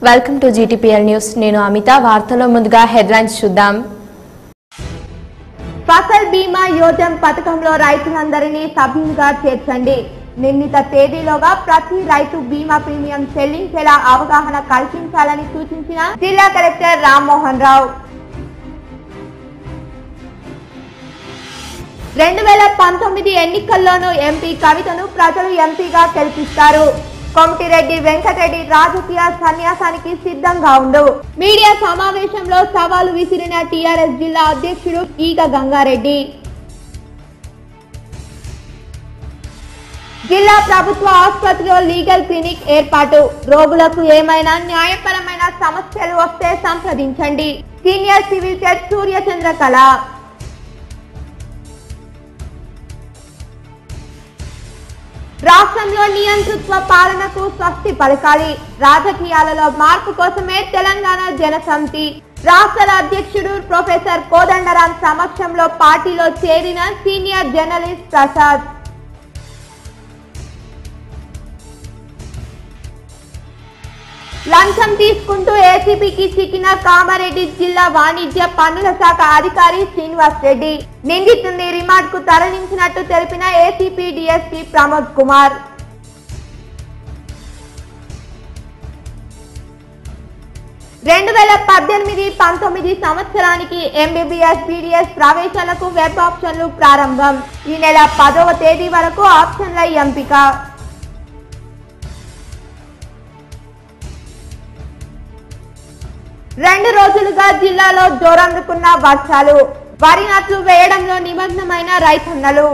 Welcome to GTPL news. నేను అమిత. వార్తల్లో ముందుగా హెడ్లైన్స్ చూద్దాం. ఫసల్ బీమా యోజన పథకంలో రైతులందరినీ సభ్యులుగా చేర్చండి. నిర్ణీత తేదీలోగా ప్రతి రైతు బీమా ప్రీమియం చెల్లించేలా అవగాహన కల్పించాలని సూచించిన జిల్లా కలెక్టర్ రామ్మోహన్ రావు. 2019 ఎన్నికల్లోనూ ఎంపీ కవితను ప్రజలు ఎంపీగా గెలిపిస్తారు. కోమటిరెడ్డి వెంకటరెడ్డి రాజకీయ సన్యాసానికి సిద్ధంగా ఉండు. మీడియా సమావేశంలో సవాలు విసిరిన టీఆర్ఎస్ జిల్లా అధ్యక్షుడు ఈగ గంగారెడ్డి. జిల్లా ప్రభుత్వ ఆసుపత్రిలో లీగల్ క్లినిక్ ఏర్పాటు. రోగులకు ఏమైనా న్యాయపరమైన సమస్యలు వస్తే సంప్రదించండి. Senior civil judge Suryachandrakala. రాష్ట్రంలో నియంతృత్వ పాలనకు స్వస్తి పలకాలి. రాజకీయాలలో మార్పు కోసమే తెలంగాణ జనసమితి రాష్ట్ర అధ్యక్షుడు ప్రొఫెసర్ కోదండరాం సమక్షంలో పార్టీలో చేరిన సీనియర్ జర్నలిస్ట్ ప్రసాద్. లంచం తీసుకుంటూ ఏసీపీకి చిక్కిన కామారెడ్డి జిల్లా వాణిజ్య పన్నుల శాఖ అధికారి శ్రీనివాస్ రెడ్డి. నిందితుడిని రిమాండ్ కు తరలించినట్టు తెలిపిన ఏసీపీ డీఎస్పీ ప్రమోద్ కుమార్. రెండు 2018-19 సంవత్సరానికి ఎంబీబీఎస్ బీడీఎస్ ప్రవేశాలకు వెబ్ ఆప్షన్లు ప్రారంభం. ఈ నెల 10వ తేదీ వరకు ఆప్షన్ల ఎంపిక. రెండు రోజులుగా జిల్లాలో జోరందుకున్న వర్షాలు. వరి నాట్లు వేయడంలో నిమగ్నమైన రైతన్నలు.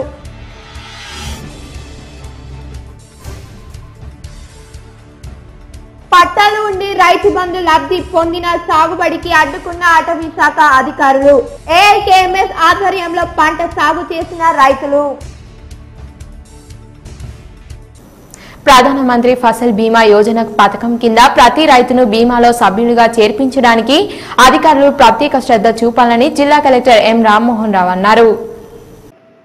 పట్టాలు ఉండి రైతు బంధు లబ్ధి పొందిన సాగుబడికి అడ్డుకున్న అటవీ శాఖ అధికారులు. ఏఐకేఎంఎస్ ఆధ్వర్యంలో పంట సాగు చేసిన రైతులు. ప్రధానమంత్రి ఫసల్ బీమా యోజన పథకం కింద ప్రతి రైతును బీమాలో సభ్యులుగా చేర్పించడానికి అధికారులు ప్రత్యేక శ్రద్ధ చూపాలని జిల్లా కలెక్టర్ ఎం రామ్మోహన్ రావు అన్నారు.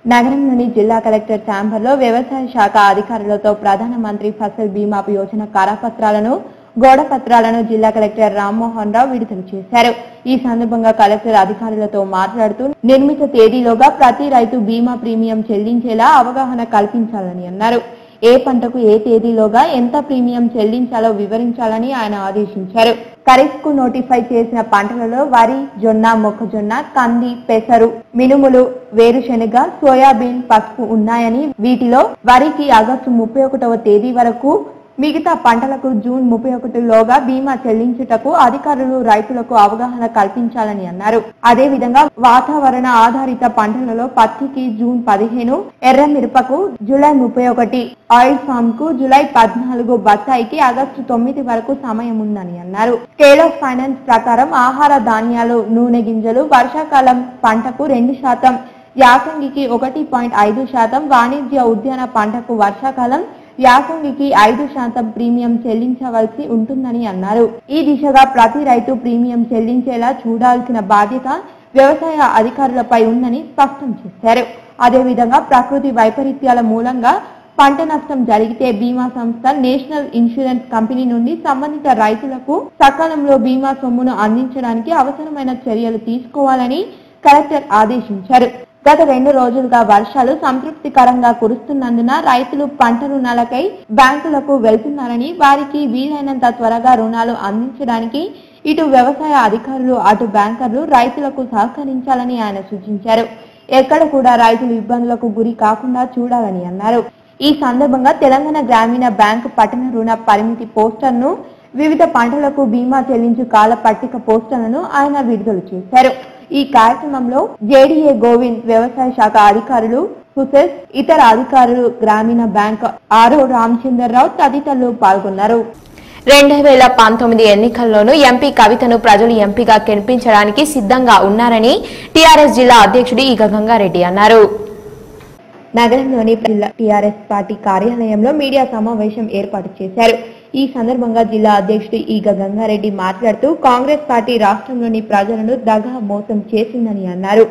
నగరంలోని జిల్లా కలెక్టర్ ఛాంబర్లో వ్యవసాయ శాఖ అధికారులతో ప్రధానమంత్రి ఫసల్ బీమా యోజన కరపత్రాలను గోడపత్రాలను జిల్లా కలెక్టర్ రామ్మోహన్ రావు విడుదల చేశారు. ఈ సందర్భంగా కలెక్టర్ అధికారులతో మాట్లాడుతూ నిర్ణీత తేదీలోగా ప్రతి రైతు బీమా ప్రీమియం చెల్లించేలా అవగాహన కల్పించాలని అన్నారు. ఏ పంటకు ఏ తేదీలోగా ఎంత ప్రీమియం చెల్లించాలో వివరించాలని ఆయన ఆదేశించారు. ఖరీఫ్ కు నోటిఫై చేసిన పంటలలో వరి, జొన్న, మొక్కజొన్న, కంది, పెసరు, మినుములు, వేరుశెనగ, సోయాబీన్, పసుపు ఉన్నాయని, వీటిలో వరికి ఆగస్టు 31వ తేదీ వరకు, మిగతా పంటలకు జూన్ 31లోగా బీమా చెల్లించుటకు అధికారులు రైతులకు అవగాహన కల్పించాలని అన్నారు. అదేవిధంగా వాతావరణ ఆధారిత పంటలలో పత్తికి జూన్ 15, ఎర్ర మిరపకు జూలై 31, ఆయిల్ ఫామ్ కు జూలై 14, బత్తాయికి ఆగస్టు 9 వరకు సమయం ఉందని అన్నారు. స్కేల్ ఆఫ్ ఫైనాన్స్ ప్రకారం ఆహార ధాన్యాలు, నూనె గింజలు వర్షాకాలం పంటకు 2%, యాసంగికి 1.5%, వాణిజ్య ఉద్యాన పంటకు వర్షాకాలం యాసంగికి 5% ప్రీమియం చెల్లించవలసి ఉంటుందని అన్నారు. ఈ దిశగా ప్రతి రైతు ప్రీమియం చెల్లించేలా చూడాల్సిన బాధ్యత వ్యవసాయ అధికారులపై ఉందని స్పష్టం చేశారు. అదేవిధంగా ప్రకృతి వైపరీత్యాల మూలంగా పంట నష్టం జరిగితే బీమా సంస్థ నేషనల్ ఇన్సూరెన్స్ కంపెనీ నుండి సంబంధిత రైతులకు సకాలంలో బీమా సొమ్మును అందించడానికి అవసరమైన చర్యలు తీసుకోవాలని కలెక్టర్ ఆదేశించారు. గత 2 రోజులుగా వర్షాలు సంతృప్తికరంగా కురుస్తున్నందున రైతులు పంట రుణాలకై బ్యాంకులకు వెళ్తున్నారని, వారికి వీలైనంత త్వరగా రుణాలు అందించడానికి ఇటు వ్యవసాయ అధికారులు, అటు బ్యాంకర్లు రైతులకు సహకరించాలని ఆయన సూచించారు. ఎక్కడ కూడా రైతులు ఇబ్బందులకు గురి కాకుండా చూడాలని అన్నారు. ఈ సందర్భంగా తెలంగాణ గ్రామీణ బ్యాంకు పట్టణ రుణ పరిమితి పోస్టర్ను, వివిధ పంటలకు బీమా చెల్లించు కాల పట్టిక పోస్టర్లను ఆయన విడుదల చేశారు. ఈ కార్యక్రమంలో జేడీఏ గోవింద్, వ్యవసాయ శాఖ అధికారులు, హుసెస్, ఇతర అధికారులు, గ్రామీణ బ్యాంక్ ఆర్ఓ రామచంద్రరావు తదితరులు పాల్గొన్నారు. 2019 ఎన్నికల్లోనూ ఎంపీ కవితను ప్రజలు ఎంపీగా గెలిపించడానికి సిద్ధంగా ఉన్నారని టీఆర్ఎస్ జిల్లా అధ్యక్షుడు ఈగ గంగారెడ్డి అన్నారు. నగరంలోని టీఆర్ఎస్ పార్టీ కార్యాలయంలో మీడియా సమావేశం ఏర్పాటు చేశారు. ఈ సందర్భంగా జిల్లా అధ్యక్షుడు ఈగ గంగారెడ్డి మాట్లాడుతూ కాంగ్రెస్ పార్టీ రాష్ట్రంలోని ప్రజలను దగా మోసం చేసిందని అన్నారు.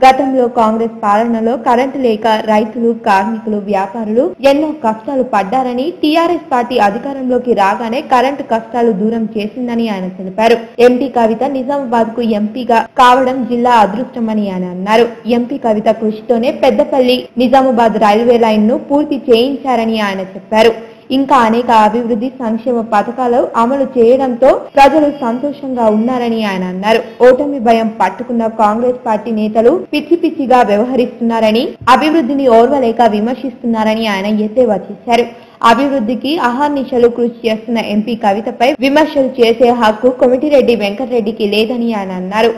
గతంలో కాంగ్రెస్ పాలనలో కరెంటు లేక రైతులు, కార్మికులు, వ్యాపారులు ఎన్నో కష్టాలు పడ్డారని, టీఆర్ఎస్ పార్టీ అధికారంలోకి రాగానే కరెంటు కష్టాలు దూరం చేసిందని ఆయన తెలిపారు. ఎంపీ కవిత నిజామాబాద్ కు ఎంపీగా కావడం జిల్లా అదృష్టమని ఆయన అన్నారు. ఎంపీ కవిత కృషితోనే పెద్దపల్లి నిజామాబాద్ రైల్వే లైన్ ను పూర్తి చేయించారని ఆయన చెప్పారు. ఇంకా అనేక అభివృద్ధి సంక్షేమ పథకాలు అమలు చేయడంతో ప్రజలు సంతోషంగా ఉన్నారని ఆయన అన్నారు. ఓటమి భయం పట్టుకున్న కాంగ్రెస్ పార్టీ నేతలు పిచ్చి పిచ్చిగా వ్యవహరిస్తున్నారని, అభివృద్ధిని ఓర్వలేక విమర్శిస్తున్నారని ఆయన ఎద్దేవా చేశారు. అభివృద్ధికి అహర్నిశలు కృషి చేస్తున్న ఎంపీ కవితపై విమర్శలు చేసే హక్కు కోమటిరెడ్డి వెంకటరెడ్డికి లేదని ఆయన అన్నారు.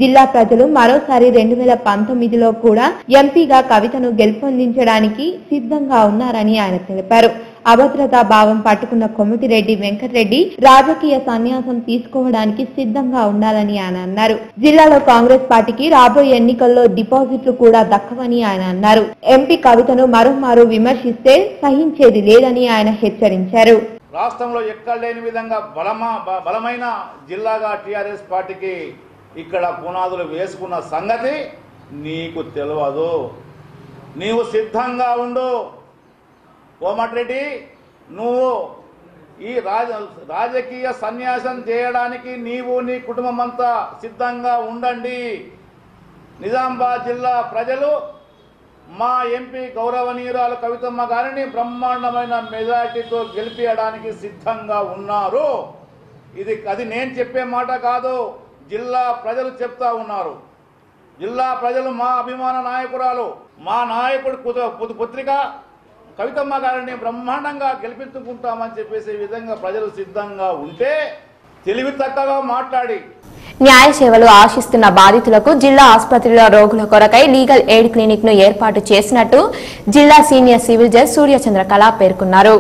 జిల్లా ప్రజలు మరోసారి 2019లో కూడా ఎంపీగా కవితను గెలుపొందించడానికి సిద్ధంగా ఉన్నారని ఆయన తెలిపారు. అభద్రతా భావం పట్టుకున్న కోమటిరెడ్డి వెంకటరెడ్డి రాజకీయ సన్యాసం తీసుకోవడానికి సిద్ధంగా ఉండాలని ఆయన అన్నారు. జిల్లాలో కాంగ్రెస్ పార్టీకి రాబోయే ఎన్నికల్లో డిపాజిట్లు కూడా దక్కవని ఆయన అన్నారు. ఎంపీ కవితను మరోమారు విమర్శిస్తే సహించేది లేదని ఆయన హెచ్చరించారు. రాష్ట్రంలో ఎక్కడ లేని విధంగా బలమైన జిల్లాగా టీఆర్ఎస్ పార్టీకి ఇక్కడ పునాదులు వేసుకున్న సంగతి నీకు తెలియదు. నీవు సిద్ధంగా ఉండు కోమటిరెడ్డి. నువ్వు ఈ రాజకీయ సన్యాసం చేయడానికి నీవు నీ కుటుంబం అంతా సిద్ధంగా ఉండండి. నిజామాబాద్ జిల్లా ప్రజలు మా ఎంపీ గౌరవనీయురాలు కవితమ్మ గారిని బ్రహ్మాండమైన మెజార్టీతో గెలిపించడానికి సిద్ధంగా ఉన్నారు. అది నేను చెప్పే మాట కాదు, జిల్లా ప్రజలు చెప్తా ఉన్నారు. జిల్లా ప్రజలు మా అభిమాన నాయకురాలు, మా నాయకుడు పుత్రిక కవితమ్మ గారిని బ్రహ్మాండంగా గెలిపించుకుంటామని చెప్పేసి విధంగా ప్రజలు సిద్ధంగా ఉంటే తెలివి తక్కువగా మాట్లాడి న్యాయ సేవలు ఆశిస్తున్న బాధితులకు జిల్లా ఆసుపత్రిలో రోగుల కొరకై లీగల్ ఎయిడ్ క్లినిక్ ను ఏర్పాటు చేసినట్టు జిల్లా సీనియర్ సివిల్ జడ్జి సూర్యచంద్రకళ పేర్కొన్నారు.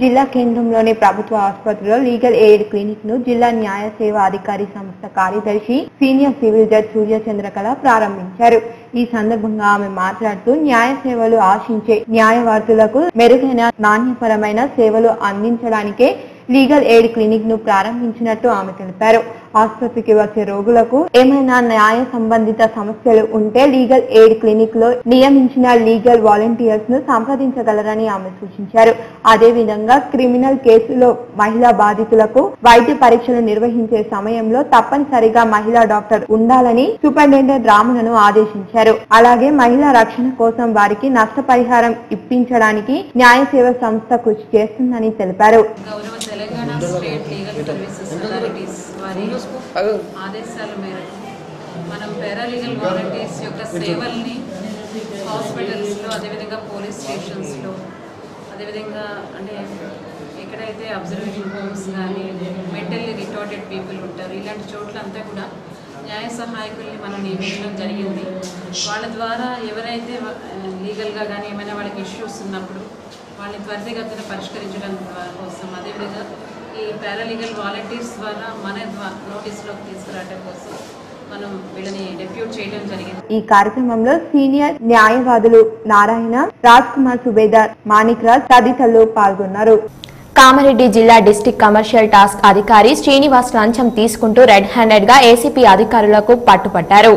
జిల్లా కేంద్రంలోని ప్రభుత్వ ఆసుపత్రిలో లీగల్ ఎయిడ్ క్లినిక్ ను జిల్లా న్యాయ సేవ అధికారి సంస్థ కార్యదర్శి సీనియర్ సివిల్ జడ్జి సూర్యచంద్రకళ ప్రారంభించారు. ఈ సందర్భంగా ఆమె మాట్లాడుతూ న్యాయ సేవలు ఆశించే న్యాయవాదులకు మెరుగైన నాణ్యపరమైన సేవలు అందించడానికే లీగల్ ఎయిడ్ క్లినిక్ ను ప్రారంభించినట్టు ఆమె తెలిపారు. ఆసుపత్రికి వచ్చే రోగులకు ఏమైనా న్యాయ సంబంధిత సమస్యలు ఉంటే లీగల్ ఎయిడ్ క్లినిక్ లో నియమించిన లీగల్ వాలంటీర్స్ ను సంప్రదించగలరని ఆమె సూచించారు. అదేవిధంగా క్రిమినల్ కేసులో మహిళా బాధితులకు వైద్య పరీక్షలు నిర్వహించే సమయంలో తప్పనిసరిగా మహిళా డాక్టర్ ఉండాలని సూపరింటెండెంట్ రామన్నను ఆదేశించారు. అలాగే మహిళా రక్షణ కోసం వారికి నష్టపరిహారం ఇప్పించడానికి న్యాయ సేవ సంస్థ కృషి చేస్తుందని తెలిపారు. Telangana state legal services authorities వారి ఆదేశాల మేరకు మనం పారాలీగల్ వాలంటీర్స్ యొక్క సేవల్ని హాస్పిటల్స్లో, అదేవిధంగా పోలీస్ స్టేషన్స్లో, అదేవిధంగా అంటే ఎక్కడైతే అబ్జర్వేషన్ హోమ్స్ కానీ మెంటల్లీ రిటార్డెడ్ పీపుల్ ఉంటారు, ఇలాంటి చోట్లంతా కూడా న్యాయ సహాయకుల్ని మనం నియమించడం జరిగింది. వాళ్ళ ద్వారా ఎవరైతే లీగల్గా కానీ ఏమైనా వాళ్ళకి ఇష్యూస్ ఉన్నప్పుడు వాళ్ళని త్వరితగతిన పరిష్కరించడం కోసం, అదేవిధంగా ఈ పారాలీగల్ వాలంటీర్స్ ద్వారా మన నోటీసులోకి తీసుకురావడం కోసం మనం వీళ్ళని డెప్యూట్ చేయడం జరిగింది. ఈ కార్యక్రమంలో సీనియర్ న్యాయవాదులు నారాయణ, రాజ్ కుమార్, సుబేదార్, మాణిక్ రాజ్ తదితరులు పాల్గొన్నారు. కామారెడ్డి జిల్లా డిస్ట్రిక్ట్ కమర్షియల్ టాస్క్ అధికారి శ్రీనివాస్ లంచం తీసుకుంటూ రెడ్ హ్యాండెడ్ గా ఏసీపీ అధికారులకు పట్టుపట్టారు.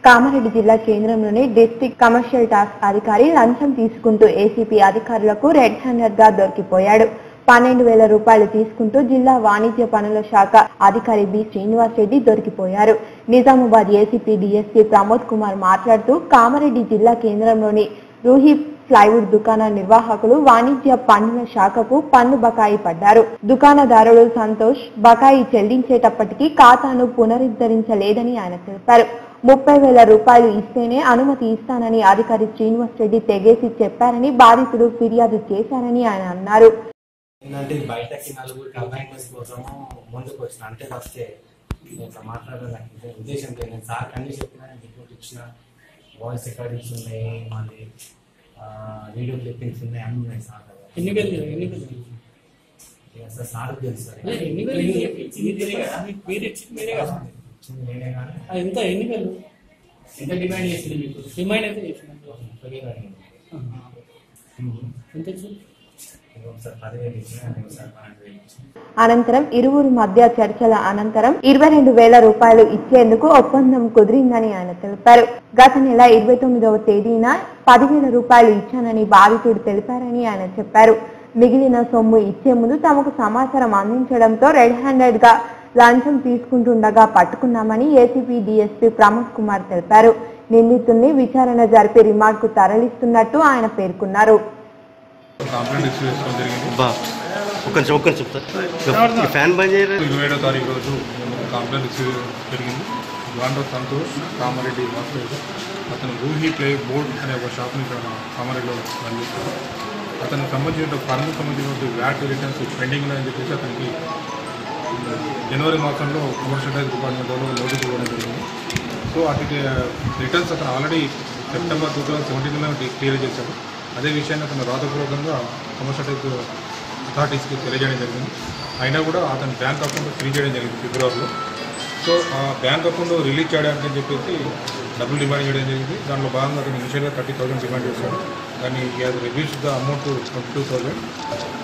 కామారెడ్డి జిల్లా కేంద్రంలోని డిస్ట్రిక్ట్ కమర్షియల్ టాస్క్ అధికారి లంచం తీసుకుంటూ ఏసీపీ అధికారులకు రెడ్ హ్యాండెడ్ గా దొరికిపోయాడు. 12,000 రూపాయలు తీసుకుంటూ జిల్లా వాణిజ్య పనుల శాఖ అధికారి బి శ్రీనివాస్ రెడ్డి దొరికిపోయారు. నిజామాబాద్ ఏసీపీ డీఎస్పీ ప్రమోద్ కుమార్ మాట్లాడుతూ కామారెడ్డి జిల్లా కేంద్రంలోని రూహి ప్లైవుడ్ దుకాణ నిర్వాహకులు వాణిజ్య పన్నుల శాఖకు పన్ను బకాయి పడ్డారు. దుకాణదారుడు సంతోష్ బకాయి చెల్లించేటప్పటికీ ఖాతాను పునరుద్ధరించలేదని ఆయన తెలిపారు. 30,000 రూపాయలు ఇస్తేనే అనుమతి ఇస్తానని అధికారి శ్రీనివాస్ రెడ్డి తెగేసి చెప్పారని బాధితుడు ఫిర్యాదు చేశారని ఆయన అన్నారు. బయటకి నలుగురికి అపాయింట్మెంట్స్ కోసము ముందుకు వచ్చిన, అంటే వస్తే ఇట్లా మాట్లాడాలని ఉద్దేశం లేదు. నేను సార్ అన్ని చెప్పినా, రిపోర్ట్ ఇచ్చిన, వాయిస్ రికార్డింగ్స్ ఉన్నాయి, మళ్ళీ వీడియో క్లిప్పింగ్స్ ఉన్నాయి, అన్నీ ఉన్నాయి సార్. సార్ సార్ తెలుసు సార్. ఎంత ఎన్నికలు ఎంత డిమాండ్ చేసింది మీకు? డిమాండ్ అయితే చేసిన ఎంత ఒకసారి 10,000 ఇచ్చిన, ఒకసారి 12,000 ఇచ్చిన. అనంతరం ఇరువురు మధ్య చర్చల అనంతరం 22,000 రూపాయలు ఇచ్చేందుకు ఒప్పందం కుదిరిందని ఆయన తెలిపారు. గత నెల 29వ తేదీన 10,000 రూపాయలు ఇచ్చానని బాధితుడు తెలిపారని ఆయన చెప్పారు. మిగిలిన సొమ్ము ఇచ్చే ముందు తమకు సమాచారం అందించడంతో రెడ్ హ్యాండెడ్ గా లంచం తీసుకుంటుండగా పట్టుకున్నామని ఏసీపీ డీఎస్పీ ప్రమోద్ కుమార్ తెలిపారు. నిందితుల్ని విచారణ జరిపి రిమాండ్ కు తరలిస్తున్నట్టు ఆయన పేర్కొన్నారు. సంతోష్ కామారెడ్డి వాసుదేవ్ అతను రూహీ ప్లే బోర్డ్ అనే ఒక షాప్ని కామారెడ్డిలో పనిచేస్తాడు. అతనికి సంబంధించిన ఫార్మ్కి సంబంధించిన వ్యాట్ రిటర్న్స్ పెండింగ్ అని చెప్పేసి అతనికి జనవరి మాసంలో కమర్షియల్ డిపార్ట్మెంట్లో నోటీస్ ఇవ్వడం జరిగింది. సో వాటికి రిటర్న్స్ అతను ఆల్రెడీ సెప్టెంబర్ 2017లో క్లియర్ చేశాడు. అదే విషయాన్ని అతను రాతపూర్వకంగా కమర్షియల్ అథారిటీస్కి తెలియజేయడం జరిగింది. అయినా కూడా అతని బ్యాంక్ అకౌంట్ ఫ్రీ చేయడం జరిగింది ఫిబ్రవరిలో. సో ఆ బ్యాంక్ అకౌంట్ రిలీజ్ చేయడానికి అని చెప్పేసి డబ్బులు డిమాండ్ చేయడం జరిగింది. దాంట్లో భాగంగా అతను ఇనిషియల్గా 30,000 డిమాండ్ చేశాడు. కానీ ఈ has reduced the amount to 22,000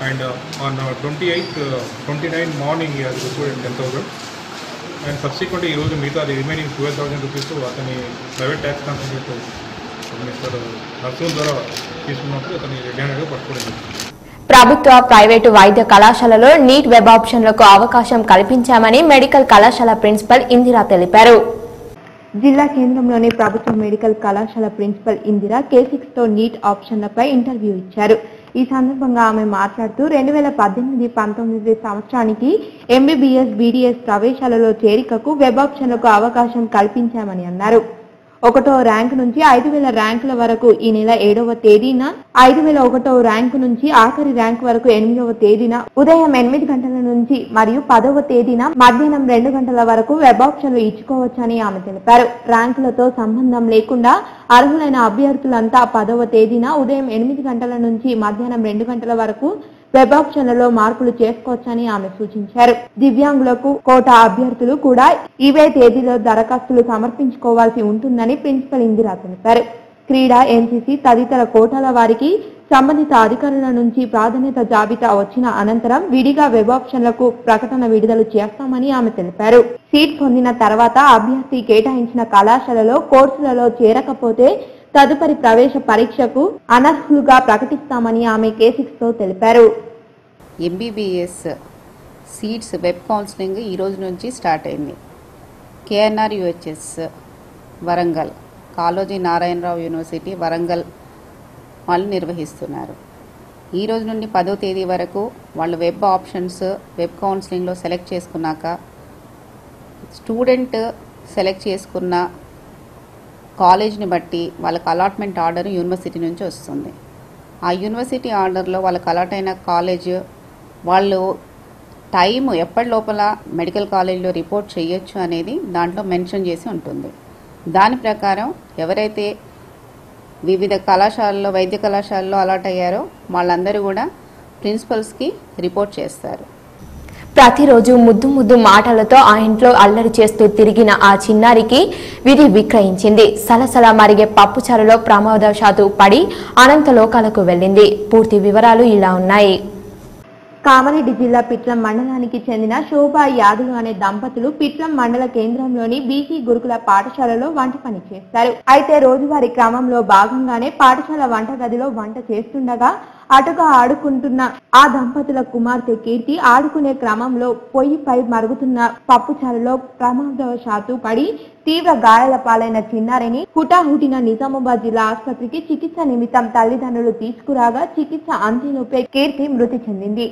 and on 29 morning ఈ హాజ్ రిసీవ్డ్ 10,000 అండ్ సబ్సిక్వెంట్ ఈరోజు మిగతా రిమైనింగ్ 12,000 రూపీస్ అతని ప్రైవేట్ ట్యాక్స్ కన్సల్టెంట్ మిస్టర్ నర్సూల్ ద్వారా తీసుకున్నప్పుడు అతని రెడ్ హ్యాండెడ్గా పట్టుకోవడం. ప్రభుత్వ ప్రైవేటు వైద్య కళాశాలలో నీట్ వెబ్ ఆప్షన్లకు అవకాశం కల్పించామని మెడికల్ కళాశాల ప్రిన్సిపల్ ఇందిరా తెలిపారు. జిల్లా కేంద్రంలోని ప్రభుత్వ మెడికల్ కళాశాల ప్రిన్సిపల్ ఇందిరా K6తో నీట్ ఆప్షన్లపై ఇంటర్వ్యూ ఇచ్చారు. ఈ సందర్భంగా ఆమె మాట్లాడుతూ 2018-19 సంవత్సరానికి MBBS BDS ప్రవేశాలలో చేరికకు వెబ్ ఆప్షన్లకు అవకాశం కల్పించామని అన్నారు. 1వ ర్యాంకు నుంచి 5,000 ర్యాంకుల వరకు ఈ నెల 7వ తేదీన, 5,001వ ర్యాంకు నుంచి ఆఖరి ర్యాంకు వరకు 8వ తేదీన ఉదయం 8 గంటల నుంచి మరియు 10వ తేదీన మధ్యాహ్నం 2 గంటల వరకు వెబ్ ఆప్షన్లు ఇచ్చుకోవచ్చని ఆమె తెలిపారు. ర్యాంకులతో సంబంధం లేకుండా అర్హులైన అభ్యర్థులంతా 10వ తేదీన ఉదయం 8 గంటల నుంచి మధ్యాహ్నం 2 గంటల వరకు వెబ్ ఆప్షన్లలో మార్పులు చేసుకోవచ్చని ఆమె సూచించారు. దివ్యాంగులకు కోటా అభ్యర్థులు కూడా ఇవే తేదీలో దరఖాస్తులు సమర్పించుకోవాల్సి ఉంటుందని ప్రిన్సిపల్ ఇందిరా తెలిపారు. క్రీడా, ఎన్సీసీ తదితర కోటాల వారికి సంబంధిత అధికారుల నుంచి ప్రాధాన్యత జాబితా వచ్చిన అనంతరం విడిగా వెబ్ ఆప్షన్లకు ప్రకటన విడుదల చేస్తామని ఆమె తెలిపారు. సీట్ పొందిన తర్వాత అభ్యర్థి కేటాయించిన కళాశాలలో కోర్సులలో చేరకపోతే తదుపరి ప్రవేశ పరీక్షకు అనర్హులుగా ప్రకటిస్తామని ఆమె K6తో తెలిపారు. MBBS సీట్స్ వెబ్ కౌన్సిలింగ్ ఈ రోజు నుంచి స్టార్ట్ అయింది. KNR UHS Warangal, Kaloji Narayanarao university Warangal వాళ్ళు నిర్వహిస్తున్నారు. ఈ రోజు నుండి 10వ తేదీ వరకు వాళ్ళు వెబ్ ఆప్షన్స్ వెబ్ కౌన్సిలింగ్లో సెలెక్ట్ చేసుకున్నాక స్టూడెంట్ సెలెక్ట్ చేసుకున్న కాలేజ్ని బట్టి వాళ్ళకి అలాట్మెంట్ ఆర్డర్ యూనివర్సిటీ నుంచి వస్తుంది. ఆ యూనివర్సిటీ ఆర్డర్లో వాళ్ళకి అలాట్ అయిన కాలేజ్ వాళ్ళు టైం ఎప్పటి లోపల మెడికల్ కాలేజ్లో రిపోర్ట్ చేయొచ్చు అనేది దాంట్లో మెన్షన్ చేసి ఉంటుంది. దాని ప్రకారం ఎవరైతే వివిధ కళాశాలలో వైద్య కళాశాలలో అలాట్ అయ్యారో వాళ్ళందరూ కూడా ప్రిన్సిపల్స్కి రిపోర్ట్ చేస్తారు. ప్రతిరోజు ముద్దు మాటలతో ఆ ఇంట్లో అల్లరి చేస్తూ తిరిగిన ఆ చిన్నారికి విధి విక్రయించింది. సలసల మరిగే పప్పుచారులో ప్రమాదవశాత్తు పడి అనంత లోకాలకు వెళ్లింది. పూర్తి వివరాలు ఇలా ఉన్నాయి. కామారెడ్డి జిల్లా పిట్లం మండలానికి చెందిన శోభా యాదులు అనే దంపతులు పిట్లం మండల కేంద్రంలోని బీసీ గురుకుల పాఠశాలలో వంట పని చేస్తారు. అయితే రోజువారీ క్రమంలో భాగంగానే పాఠశాల వంటగదిలో వంట చేస్తుండగా అటుగా ఆడుకుంటున్న ఆ దంపతుల కుమార్తె కీర్తి ఆడుకునే క్రమంలో పొయ్యిపై మరుగుతున్న పప్పుచారులో ప్రమాదవశాత్తు పడి తీవ్ర గాయాల పాలైన చిన్నారిని హుటాహుటిన నిజామాబాద్ జిల్లా ఆసుపత్రికి చికిత్స నిమిత్తం తల్లిదండ్రులు తీసుకురాగా చికిత్స అందిలోపే కీర్తి మృతి చెందింది.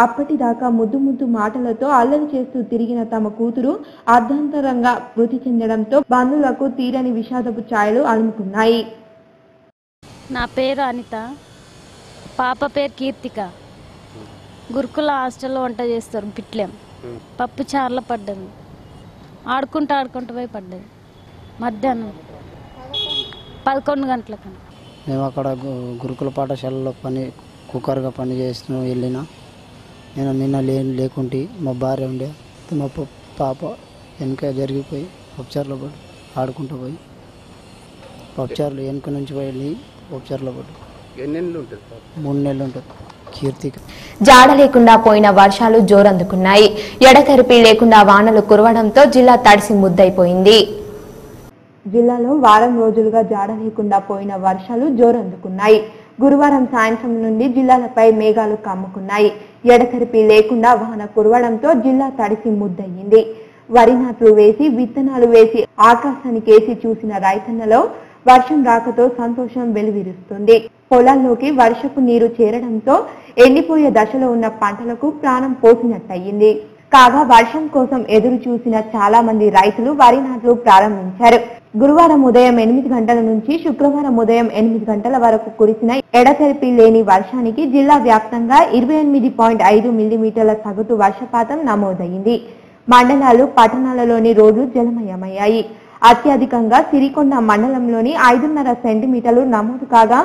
అప్పటిదాకా ముద్దు మాటలతో అల్లరి చేస్తూ తిరిగిన తమ కూతురు అర్ధాంతరంగా మృతి చెందడంతో బంధువులకు తీరని విషాదపు ఛాయలు అలుముకున్నాయి. నా పేరు అనిత, పాప పేరు కీర్తిక. గురుకుల హాస్టల్లో వంట చేస్తారు పిట్లెం. పప్పు చారులో పడ్డది. ఆడుకుంటూ పోయి పడ్డది మధ్యాహ్నం 11 గంటలకు. మేము అక్కడ గురుకుల పాఠశాలలో కుక్కర్గా పని చేస్తూ వెళ్ళిన. నేను నిన్న లేకుంటే మా భార్య ఉండే, మా పాప వెనక జరిగిపోయి పప్పుచారులో పడి ఆడుకుంటూ పోయి పప్పుచారులు వెనక నుంచి వెళ్ళి పప్పుచారులో పడి. ఎన్ని నెలలు ఉంటుంది? 3 నెలలు ఉంటుంది. కీర్తిక జాడ లేకుండా పోయిన వర్షాలు జోరందుకున్నాయి. ఎడతెరిపి లేకుండా వానలు కురవడంతో జిల్లా తడిసి ముద్దైపోయింది. జిల్లాలో వారం రోజులుగా జాడ లేకుండా పోయిన వర్షాలు జోరందుకున్నాయి. గురువారం సాయంత్రం నుండి జిల్లాలపై మేఘాలు కమ్ముకున్నాయి. ఎడతెరిపి లేకుండా వాన కురవడంతో జిల్లా తడిసి ముద్దయింది. వరి నాట్లు వేసి విత్తనాలు వేసి ఆకాశానికేసి చూసిన రైతన్నలో వర్షం రాకతో సంతోషం వెలువరిస్తుంది. పొలాల్లోకి వర్షపు నీరు చేరడంతో ఎండిపోయే దశలో ఉన్న పంటలకు ప్రాణం పోసినట్టయింది. కాగా వర్షం కోసం ఎదురు చూసిన చాలా మంది రైతులు వరి నాట్లు ప్రారంభించారు. గురువారం ఉదయం 8 గంటల నుంచి శుక్రవారం ఉదయం 8 గంటల వరకు కురిసిన ఎడతెరిపి లేని వర్షానికి జిల్లా వ్యాప్తంగా 28.5 మిల్లీమీటర్ల సగటు వర్షపాతం నమోదైంది. మండలాలు పట్టణాలలోని రోడ్లు జలమయమయ్యాయి. అత్యధికంగా సిరికొండ మండలంలోని 5.5 సెంటీమీటర్లు నమోదు కాగా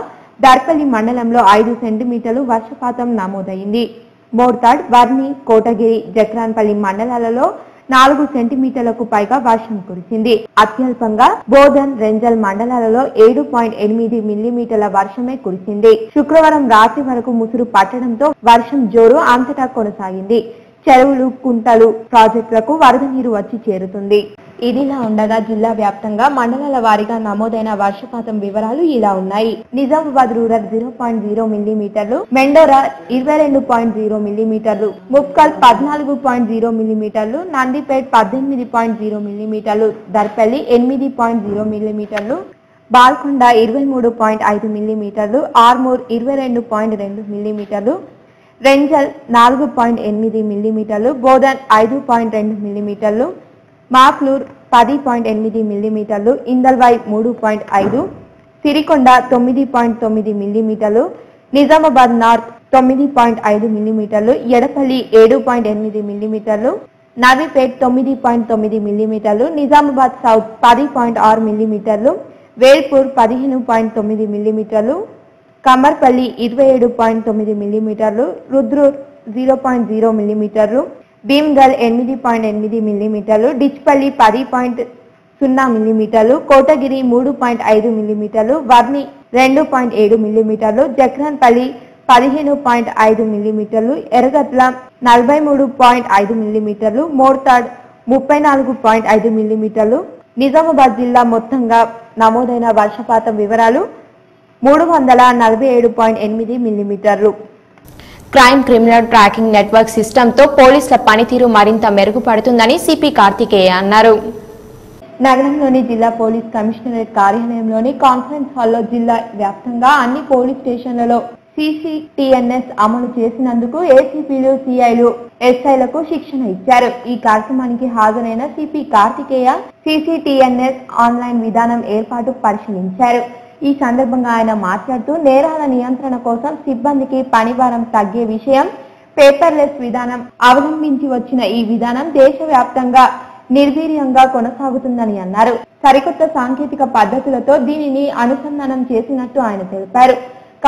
దర్పల్లి మండలంలో 5 సెంటీమీటర్లు వర్షపాతం నమోదైంది. మోర్తాడ్, వర్ని, కోటగిరి, జక్రాన్పల్లి మండలాలలో 4 సెంటీమీటర్లకు పైగా వర్షం కురిసింది. అత్యల్పంగా బోధన్, రెంజల్ మండలాలలో 7.8 మిల్లీమీటర్ల వర్షమే కురిసింది. శుక్రవారం రాత్రి వరకు ముసురు పట్టడంతో వర్షం జోరు అంతటా కొనసాగింది. చెరువులు, కుంటలు, ప్రాజెక్టులకు వరద నీరు వచ్చి చేరుతుంది. ఇదిలా ఉండగా జిల్లా వ్యాప్తంగా మండలాల వారీగా నమోదైన వర్షపాతం వివరాలు ఇలా ఉన్నాయి. నిజామాబాద్ రూరల్ 0.0 మిల్లీమీటర్లు, మెండోరా 22.0 మిల్లీమీటర్లు, ముప్కల్ 14.0 మిల్లీమీటర్లు, నందిపేట్ 18.0 మిల్లీమీటర్లు, దర్పల్లి 8.0 మిల్లీమీటర్లు, బాల్కొండ 23.5 మిల్లీమీటర్లు, ఆర్మూర్ 22.2 మిల్లీమీటర్లు, రెంజల్ 4.8 మిల్లీమీటర్లు, బోధన్ 5.2 మిల్లీమీటర్లు, మాక్లూర్ 10.8 మిల్లీమీటర్లు, ఇందల్వాయ్ 3.5, సిరికొండ 9.9 మిల్లీమీటర్లు, నిజామాబాద్ నార్త్ 9.5 మిల్లీమీటర్లు, ఎడపల్లి 7.8 మిల్లీమీటర్లు, నవీపేట్ 9.9 మిల్లీమీటర్లు, నిజామాబాద్ సౌత్ 10.6 మిల్లీమీటర్లు, వేల్పూర్ 15.9 మిల్లీమీటర్లు, కమర్పల్లి 27.9 మిల్లీమీటర్లు, రుద్రూర్ 0.0 మిల్లీమీటర్లు, భీమ్గల్ 8.8 మిల్లీమీటర్లు, డిచ్పల్లి 10.0 మిల్లీమీటర్లు, కోటగిరి 3.5 మిల్లీమీటర్లు, వర్ని 2.7 మిల్లీమీటర్లు, జక్రాన్పల్లి 15.5 మిల్లీమీటర్లు, ఎర్రగట్ల 43.5 మిల్లీమీటర్లు, మోర్తాడ్ 34.5 మిల్లీమీటర్లు. నిజామాబాద్ జిల్లా మొత్తంగా నమోదైన వర్షపాతం వివరాలు 347.8 మిల్లీమీటర్లు. క్రైమ్ క్రిమినల్ ట్రాకింగ్ నెట్వర్క్ సిస్టంతో పోలీసుల పనితీరు మరింత మెరుగుపడుతుందని సిపి కార్తికేయ అన్నారు. నగరంలోని జిల్లా పోలీస్ కమిషనరేట్ కార్యాలయంలోని కాన్ఫరెన్స్ హాల్లో జిల్లా వ్యాప్తంగా అన్ని పోలీస్ స్టేషన్లలో CCTNS అమలు చేసినందుకు ఏసీపీలు, సిఐలు, ఎస్ఐలకు శిక్షణ ఇచ్చారు. ఈ కార్యక్రమానికి హాజరైన సిపి కార్తికేయ CCTNS ఆన్లైన్ విధానం ఏర్పాటు పరిశీలించారు. ఈ సందర్భంగా ఆయన మాట్లాడుతూ నేరాల నియంత్రణ కోసం సిబ్బందికి పనిభారం తగ్గే విషయం పేపర్లెస్ విధానం అవలంబించి వచ్చిన ఈ విధానం దేశవ్యాప్తంగా నిర్వీర్యంగా కొనసాగుతుందని అన్నారు. సరికొత్త సాంకేతిక పద్ధతులతో దీనిని అనుసంధానం చేసినట్టు ఆయన తెలిపారు.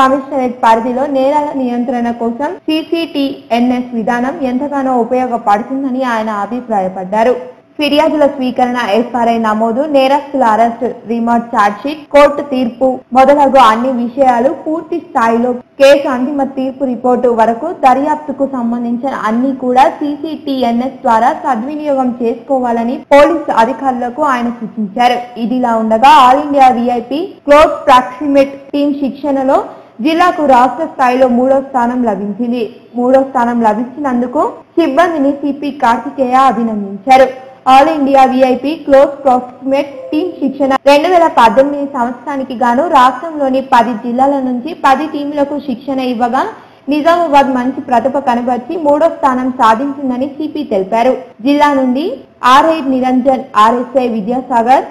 కమిషనరేట్ పరిధిలో నేరాల నియంత్రణ కోసం CCTNS విధానం ఎంతగానో ఉపయోగపడుతుందని ఆయన అభిప్రాయపడ్డారు. ఫిర్యాదుల స్వీకరణ, FRI నమోదు, నేరస్తుల అరెస్ట్, రిమాండ్ ఛార్జ్షీట్, కోర్టు తీర్పు మొదలగు అన్ని విషయాలు పూర్తి స్థాయిలో కేసు అంతిమ తీర్పు రిపోర్టు వరకు దర్యాప్తుకు సంబంధించిన అన్ని కూడా CCTNS ద్వారా సద్వినియోగం చేసుకోవాలని పోలీసు అధికారులకు ఆయన సూచించారు. ఇదిలా ఉండగా all India VIP close proximate team శిక్షణలో జిల్లాకు రాష్ట్ర స్థాయిలో 3వ స్థానం లభించింది. 3వ స్థానం లభించినందుకు సిబ్బందిని సిపి కార్తికేయ అభినందించారు. All India VIP close proximate team శిక్షణ 2018 సంవత్సరానికి గాను రాష్ట్రంలోని 10 జిల్లాల నుంచి 10 టీంలకు శిక్షణ ఇవ్వగా నిజామాబాద్ మంచి ప్రతిభ కనబర్చి 3వ స్థానం సాధించిందని సిపి తెలిపారు. జిల్లా నుండి RI నిరంజన్, RSI విద్యాసాగర్,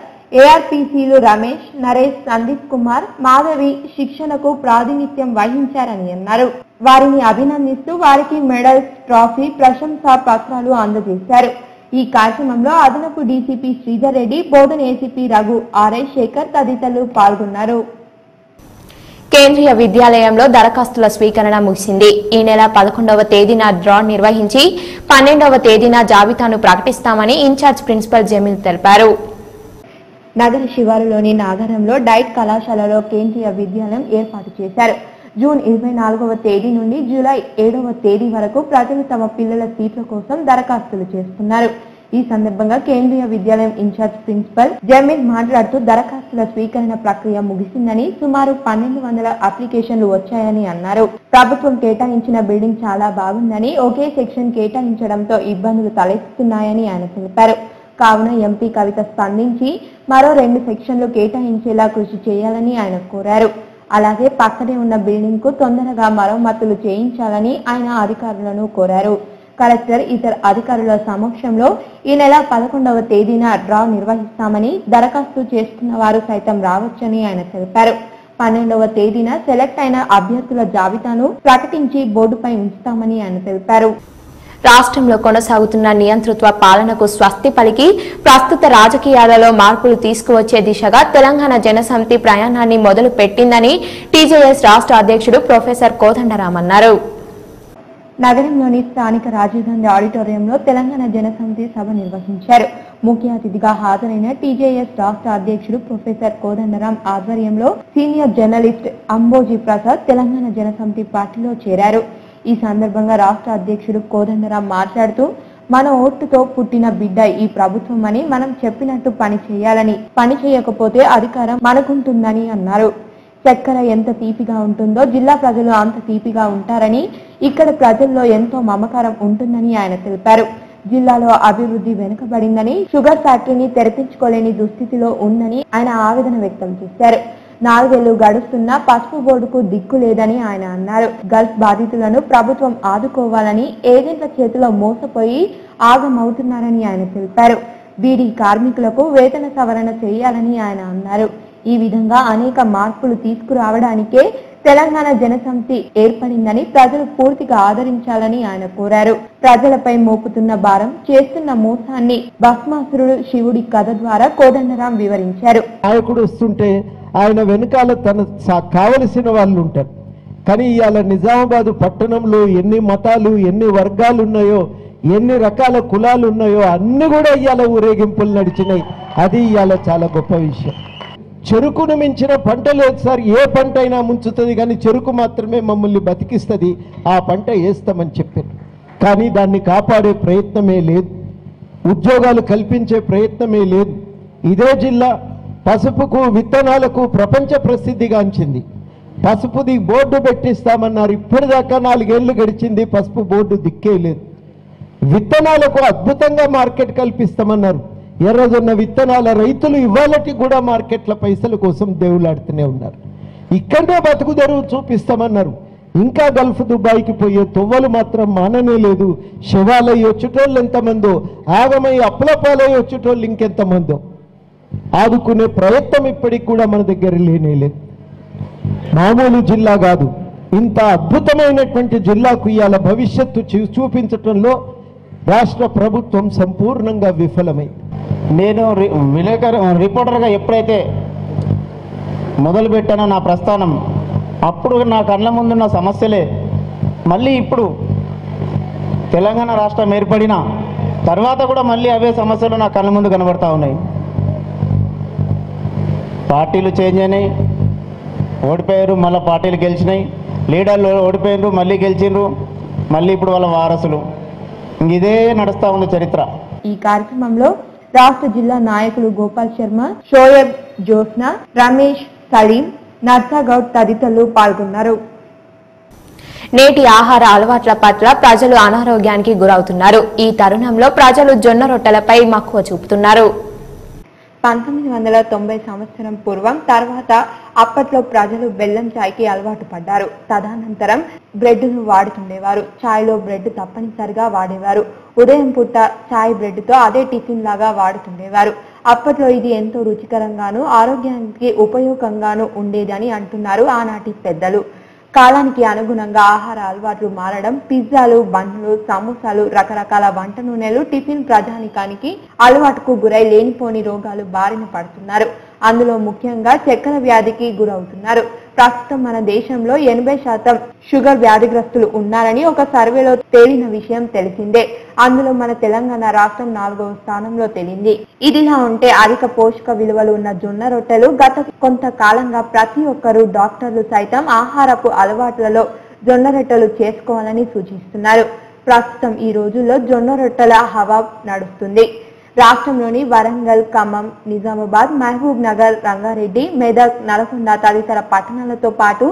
ARPCలు రమేష్, నరేష్, సందీప్ కుమార్, మాధవి శిక్షణకు ప్రాతినిధ్యం వహించారని అన్నారు. వారిని అభినందిస్తూ వారికి మెడల్స్, ట్రాఫీ, ప్రశంసా పత్రాలు అందజేశారు. ఈ కార్యక్రమంలో అదనపు డీసీపీ శ్రీధర్ రెడ్డి, బోధన ఏసీపీ రఘు, ఆర్ఐ శేఖర్ తదితరులు పాల్గొన్నారు. కేంద్రీయ విద్యాలయంలో దరఖాస్తుల స్వీకరణ ముగిసింది. ఈ నెల 11వ తేదీన డ్రా నిర్వహించి 12వ తేదీన జాబితాను ప్రకటిస్తామని ఇన్ఛార్జ్ ప్రిన్సిపల్ జమీల్ తెలిపారు. నగర శివారులోని నాగరంలో డైట్ కళాశాలలో కేంద్రీయ విద్యాలయం ఏర్పాటు చేశారు. జూన్ 24వ తేదీ నుండి జూలై 7వ తేదీ వరకు ప్రజలు తమ పిల్లల సీట్ల కోసం దరఖాస్తులు చేసుకున్నారు. ఈ సందర్భంగా కేంద్రీయ విద్యాలయం ఇన్ఛార్జ్ ప్రిన్సిపల్ జమీల్ మాట్లాడుతూ దరఖాస్తుల స్వీకరణ ప్రక్రియ ముగిసిందని, సుమారు 1200 అప్లికేషన్లు వచ్చాయని అన్నారు. ప్రభుత్వం కేటాయించిన బిల్డింగ్ చాలా బాగుందని, ఒకే సెక్షన్ కేటాయించడంతో ఇబ్బందులు తలెత్తుతున్నాయని ఆయన తెలిపారు. కావున ఎంపీ కవిత స్పందించి మరో 2 సెక్షన్లు కేటాయించేలా కృషి చేయాలని ఆయన కోరారు. అలాగే పక్కనే ఉన్న బిల్డింగ్ కు తొందరగా మరమ్మతులు చేయించాలని ఆయన అధికారులను కోరారు. కలెక్టర్ ఇతర అధికారుల సమక్షంలో ఈ నెల 11వ తేదీన డ్రా నిర్వహిస్తామని, దరఖాస్తు చేసుకున్న వారు సైతం రావచ్చని ఆయన తెలిపారు. 12వ తేదీన సెలెక్ట్ అయిన అభ్యర్థుల జాబితాను ప్రకటించి బోర్డుపై ఉంచుతామని ఆయన తెలిపారు. రాష్ట్రంలో కొనసాగుతున్న నియంతృత్వ పాలనకు స్వస్తి పలికి ప్రస్తుత రాజకీయాలలో మార్పులు తీసుకువచ్చే దిశగా తెలంగాణ జనసమితి ప్రయాణాన్ని మొదలు పెట్టిందని టీజేఎస్ రాష్ట్ర అధ్యక్షుడు ప్రొఫెసర్ కోదండరాం అన్నారు. నగరంలోని స్థానిక రాజీవ్ గాంధీ ఆడిటోరియంలో తెలంగాణ జనసమితి సభ నిర్వహించారు. ముఖ్య అతిథిగా హాజరైన టీజేఎస్ రాష్ట్ర అధ్యక్షుడు ప్రొఫెసర్ కోదండరాం ఆధ్వర్యంలో సీనియర్ జర్నలిస్ట్ అంబోజీ ప్రసాద్ తెలంగాణ జనసమితి పార్టీలో చేరారు. ఈ సందర్భంగా రాష్ట్ర అధ్యక్షుడు కోదండరాం మాట్లాడుతూ, మన ఓటుతో పుట్టిన బిడ్డ ఈ ప్రభుత్వం అని, మనం చెప్పినట్టు పని చేయాలని, పని చేయకపోతే అధికారం మనకుంటుందని అన్నారు. చక్కెర ఎంత తీపిగా ఉంటుందో జిల్లా ప్రజలు అంత తీపిగా ఉంటారని, ఇక్కడ ప్రజల్లో ఎంతో మమకారం ఉంటుందని ఆయన తెలిపారు. జిల్లాలో అభివృద్ధి వెనుకబడిందని, షుగర్ ఫ్యాక్టరీని తెరపించుకోలేని దుస్థితిలో ఉందని ఆయన ఆవేదన వ్యక్తం చేశారు. 4 ఏళ్లు గడుస్తున్నా పసుపు బోర్డుకు దిక్కు లేదని ఆయన అన్నారు. గల్ఫ్ బాధితులను ప్రభుత్వం ఆదుకోవాలని ఏజెంట్ల చేతిలో మోసపోయి ఆగమవుతున్నారని ఆయన తెలిపారు. బీడీ కార్మికులకు వేతన సవరణ చేయాలని ఆయన అన్నారు. ఈ విధంగా అనేక మార్పులు తీసుకురావడానికే తెలంగాణ జనసమితి ఏర్పడిందని, ప్రజలు పూర్తిగా ఆదరించాలని ఆయన కోరారు. ప్రజలపై మోపుతున్న భారం, చేస్తున్న మోసాన్ని భస్మాసురుడు శివుడి కథ ద్వారా కోదండరాం వివరించారు. నాయకుడు వస్తుంటే ఆయన వెనకాల తన కావలసిన వాళ్ళు ఉంటారు. కానీ ఇవాళ నిజామాబాద్ పట్టణంలో ఎన్ని మతాలు, ఎన్ని వర్గాలు ఉన్నాయో, ఎన్ని రకాల కులాలు ఉన్నాయో అన్ని కూడా ఇవాళ ఊరేగింపులు నడిచినాయి. అది ఇవాళ చాలా గొప్ప విషయం. చెరుకును మించిన పంట లేదు సార్. ఏ పంట అయినా ముంచుతుంది, కానీ చెరుకు మాత్రమే మమ్మల్ని బతికిస్తుంది. ఆ పంట వేస్తామని చెప్పారు, కానీ దాన్ని కాపాడే ప్రయత్నమే లేదు, ఉద్యోగాలు కల్పించే ప్రయత్నమే లేదు. ఇదే జిల్లా పసుపుకు, విత్తనాలకు ప్రపంచ ప్రసిద్ధిగాంచింది. పసుపుది బోర్డు పెట్టిస్తామన్నారు. ఇప్పటిదాకా 4 ఏళ్లు గడిచింది, పసుపు బోర్డు దిక్కే లేదు. విత్తనాలకు అద్భుతంగా మార్కెట్ కల్పిస్తామన్నారు. ఎర్రజొన్న విత్తనాల రైతులు ఇవాళకి కూడా మార్కెట్ల పైసల కోసం దేవులాడుతూనే ఉన్నారు. ఇక్కడనే బతుకు తెరువు చూపిస్తామన్నారు. ఇంకా గల్ఫ్ దుబాయ్కి పోయే తొవ్వలు మాత్రం మాననే లేదు. శవాలై వచ్చేటోళ్ళు ఎంతమందో, ఆగమై అప్పులపాలై వచ్చేటోళ్ళు ఇంకెంతమందో. ఆదుకునే ప్రయత్నం ఇప్పటికి కూడా మన దగ్గర లేనేలేదు. మామూలు జిల్లా కాదు, ఇంత అద్భుతమైనటువంటి జిల్లాకు ఇవాళ భవిష్యత్తు చూపించటంలో రాష్ట్ర ప్రభుత్వం సంపూర్ణంగా విఫలమైంది. నేను రిపోర్టర్గా ఎప్పుడైతే మొదలుపెట్టానో నా ప్రస్థానం, అప్పుడు నా కళ్ళ ముందున్న సమస్యలే మళ్ళీ ఇప్పుడు తెలంగాణ రాష్ట్రం ఏర్పడిన తర్వాత కూడా మళ్ళీ అవే సమస్యలు నా కళ్ళ ముందు కనబడతా ఉన్నాయి. పార్టీలు చేంజ్ అయినాయి, ఓడిపోయారు, మళ్ళీ పార్టీలు గెలిచినాయి. లీడర్లు ఓడిపోయారు, మళ్ళీ గెలిచిండ్రు, మళ్ళీ ఇప్పుడు వాళ్ళ వారసులు. ఇదే నడుస్తూ ఉంది చరిత్ర. ఈ కార్యక్రమంలో రాష్ట్ర జిల్లా నాయకులు గోపాల్ శర్మ, షోయబ్, జోస్న, రమేష్, సలీం, నర్సాగౌడ్ తదితరులు పాల్గొన్నారు. నేటి ఆహార అలవాట్ల పట్ల ప్రజలు అనారోగ్యానికి గురవుతున్నారు. ఈ తరుణంలో ప్రజలు జొన్న రొట్టెలపై మక్కువ చూపుతున్నారు. 1990 సంవత్సరం పూర్వం తర్వాత అప్పట్లో ప్రజలు బెల్లం చాయ్కి అలవాటు పడ్డారు. తదనంతరం బ్రెడ్ను వాడుతుండేవారు. చాయ్లో బ్రెడ్ తప్పనిసరిగా వాడేవారు. ఉదయం పూట చాయ్ బ్రెడ్తో అదే టిఫిన్ లాగా వాడుతుండేవారు. అప్పట్లో ఇది ఎంతో రుచికరంగాను ఆరోగ్యానికి ఉపయోగంగాను ఉండేదని అంటున్నారు ఆనాటి పెద్దలు. కాలానికి అనుగుణంగా ఆహార అలవాట్లు మారడం, పిజ్జాలు, బన్నులు, సమోసాలు, రకరకాల వంట నూనెలు, టిఫిన్ ప్రజానికానికి అలవాటుకు గురై లేనిపోని రోగాలు బారిన పడుతున్నారు. అందులో ముఖ్యంగా చక్కెర వ్యాధికి గురవుతున్నారు. ప్రస్తుతం మన దేశంలో 80% షుగర్ వ్యాధిగ్రస్తులు ఉన్నారని ఒక సర్వేలో తేలిన విషయం తెలిసిందే. అందులో మన తెలంగాణ రాష్ట్రం 4వ స్థానంలో తేలింది. ఇదిలా ఉంటే అధిక పోషక విలువలు ఉన్న జొన్న రొట్టెలు గత కొంతకాలంగా ప్రతి ఒక్కరూ, డాక్టర్లు సైతం ఆహారపు అలవాట్లలో జొన్న రొట్టెలు చేసుకోవాలని సూచిస్తున్నారు. ప్రస్తుతం ఈ రోజుల్లో జొన్న రొట్టెల హవా నడుస్తుంది. రాష్ట్రంలోని వరంగల్, ఖమ్మం, నిజామాబాద్, మహబూబ్ నగర్, రంగారెడ్డి, మెదక్, నల్గొండ తదితర పట్టణాలతో పాటు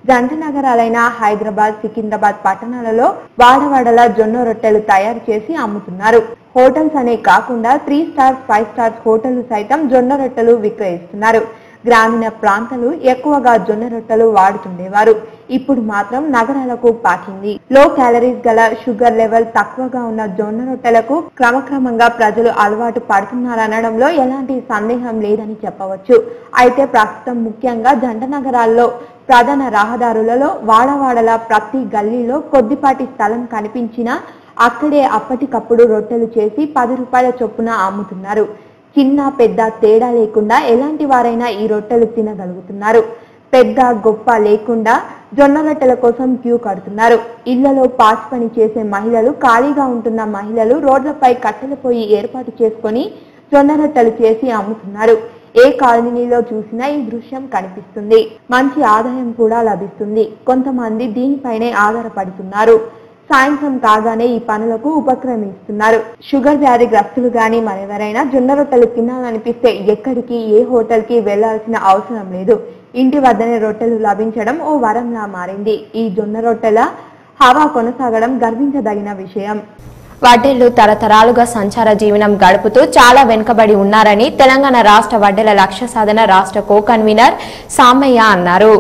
జంట నగరాలైన హైదరాబాద్, సికింద్రాబాద్ పట్టణాలలో వాడవాడల జొన్న రొట్టెలు తయారు చేసి అమ్ముతున్నారు. హోటల్స్ అనే కాకుండా 3 స్టార్స్, 5 స్టార్స్ హోటళ్లు సైతం జొన్న రొట్టెలు విక్రయిస్తున్నారు. గ్రామీణ ప్రాంతాలు ఎక్కువగా జొన్న రొట్టెలు వాడుతుండేవారు. ఇప్పుడు మాత్రం నగరాలకు పాకింది. లో క్యాలరీస్ గల, షుగర్ లెవెల్ తక్కువగా ఉన్న జొన్న రొట్టెలకు క్రమక్రమంగా ప్రజలు అలవాటు పడుతున్నారనడంలో ఎలాంటి సందేహం లేదని చెప్పవచ్చు. అయితే ప్రస్తుతం ముఖ్యంగా జంట నగరాల్లో ప్రధాన రహదారులలో వాడవాడల ప్రతి గల్లీలో కొద్దిపాటి స్థలం కనిపించినా అక్కడే అప్పటికప్పుడు రొట్టెలు చేసి 10 రూపాయల చొప్పున అమ్ముతున్నారు. చిన్న పెద్ద తేడా లేకుండా ఎలాంటి వారైనా ఈ రొట్టెలు తినగలుగుతున్నారు. పెద్ద గొప్ప లేకుండా జొన్న రొట్టెల కోసం క్యూ కడుతున్నారు. ఇళ్లలో పాచి పని చేసే మహిళలు, ఖాళీగా ఉంటున్న మహిళలు రోడ్లపై కట్టెల పొయ్యి ఏర్పాటు చేసుకుని జొన్న రొట్టెలు చేసి అమ్ముతున్నారు. ఏ కాలనీలో చూసినా ఈ దృశ్యం కనిపిస్తుంది. మంచి ఆదాయం కూడా లభిస్తుంది. కొంతమంది దీనిపైనే ఆధారపడుతున్నారు. సాయంత్రం కాగానే ఈ పనులకు ఉపక్రమిస్తున్నారు. షుగర్ వ్యాధి గ్రస్తులు గాని మరెవరైనా జొన్న రొట్టెలు తినాలనిపిస్తే ఎక్కడికి, ఏ హోటల్ కి వెళ్లాల్సిన అవసరం లేదు. ఇంటి వద్దనే రొట్టెలు లభించడం ఓ వరంలా మారింది. ఈ జొన్న రొట్టెల హవా కొనసాగడం గర్వించదగిన విషయం. వడ్డేళ్లు తరతరాలుగా సంచార జీవనం గడుపుతూ చాలా వెనుకబడి ఉన్నారని తెలంగాణ రాష్ట్ర వడ్డేల లక్ష్య సాధన రాష్ట్ర కో కన్వీనర్ సామయ్య అన్నారు.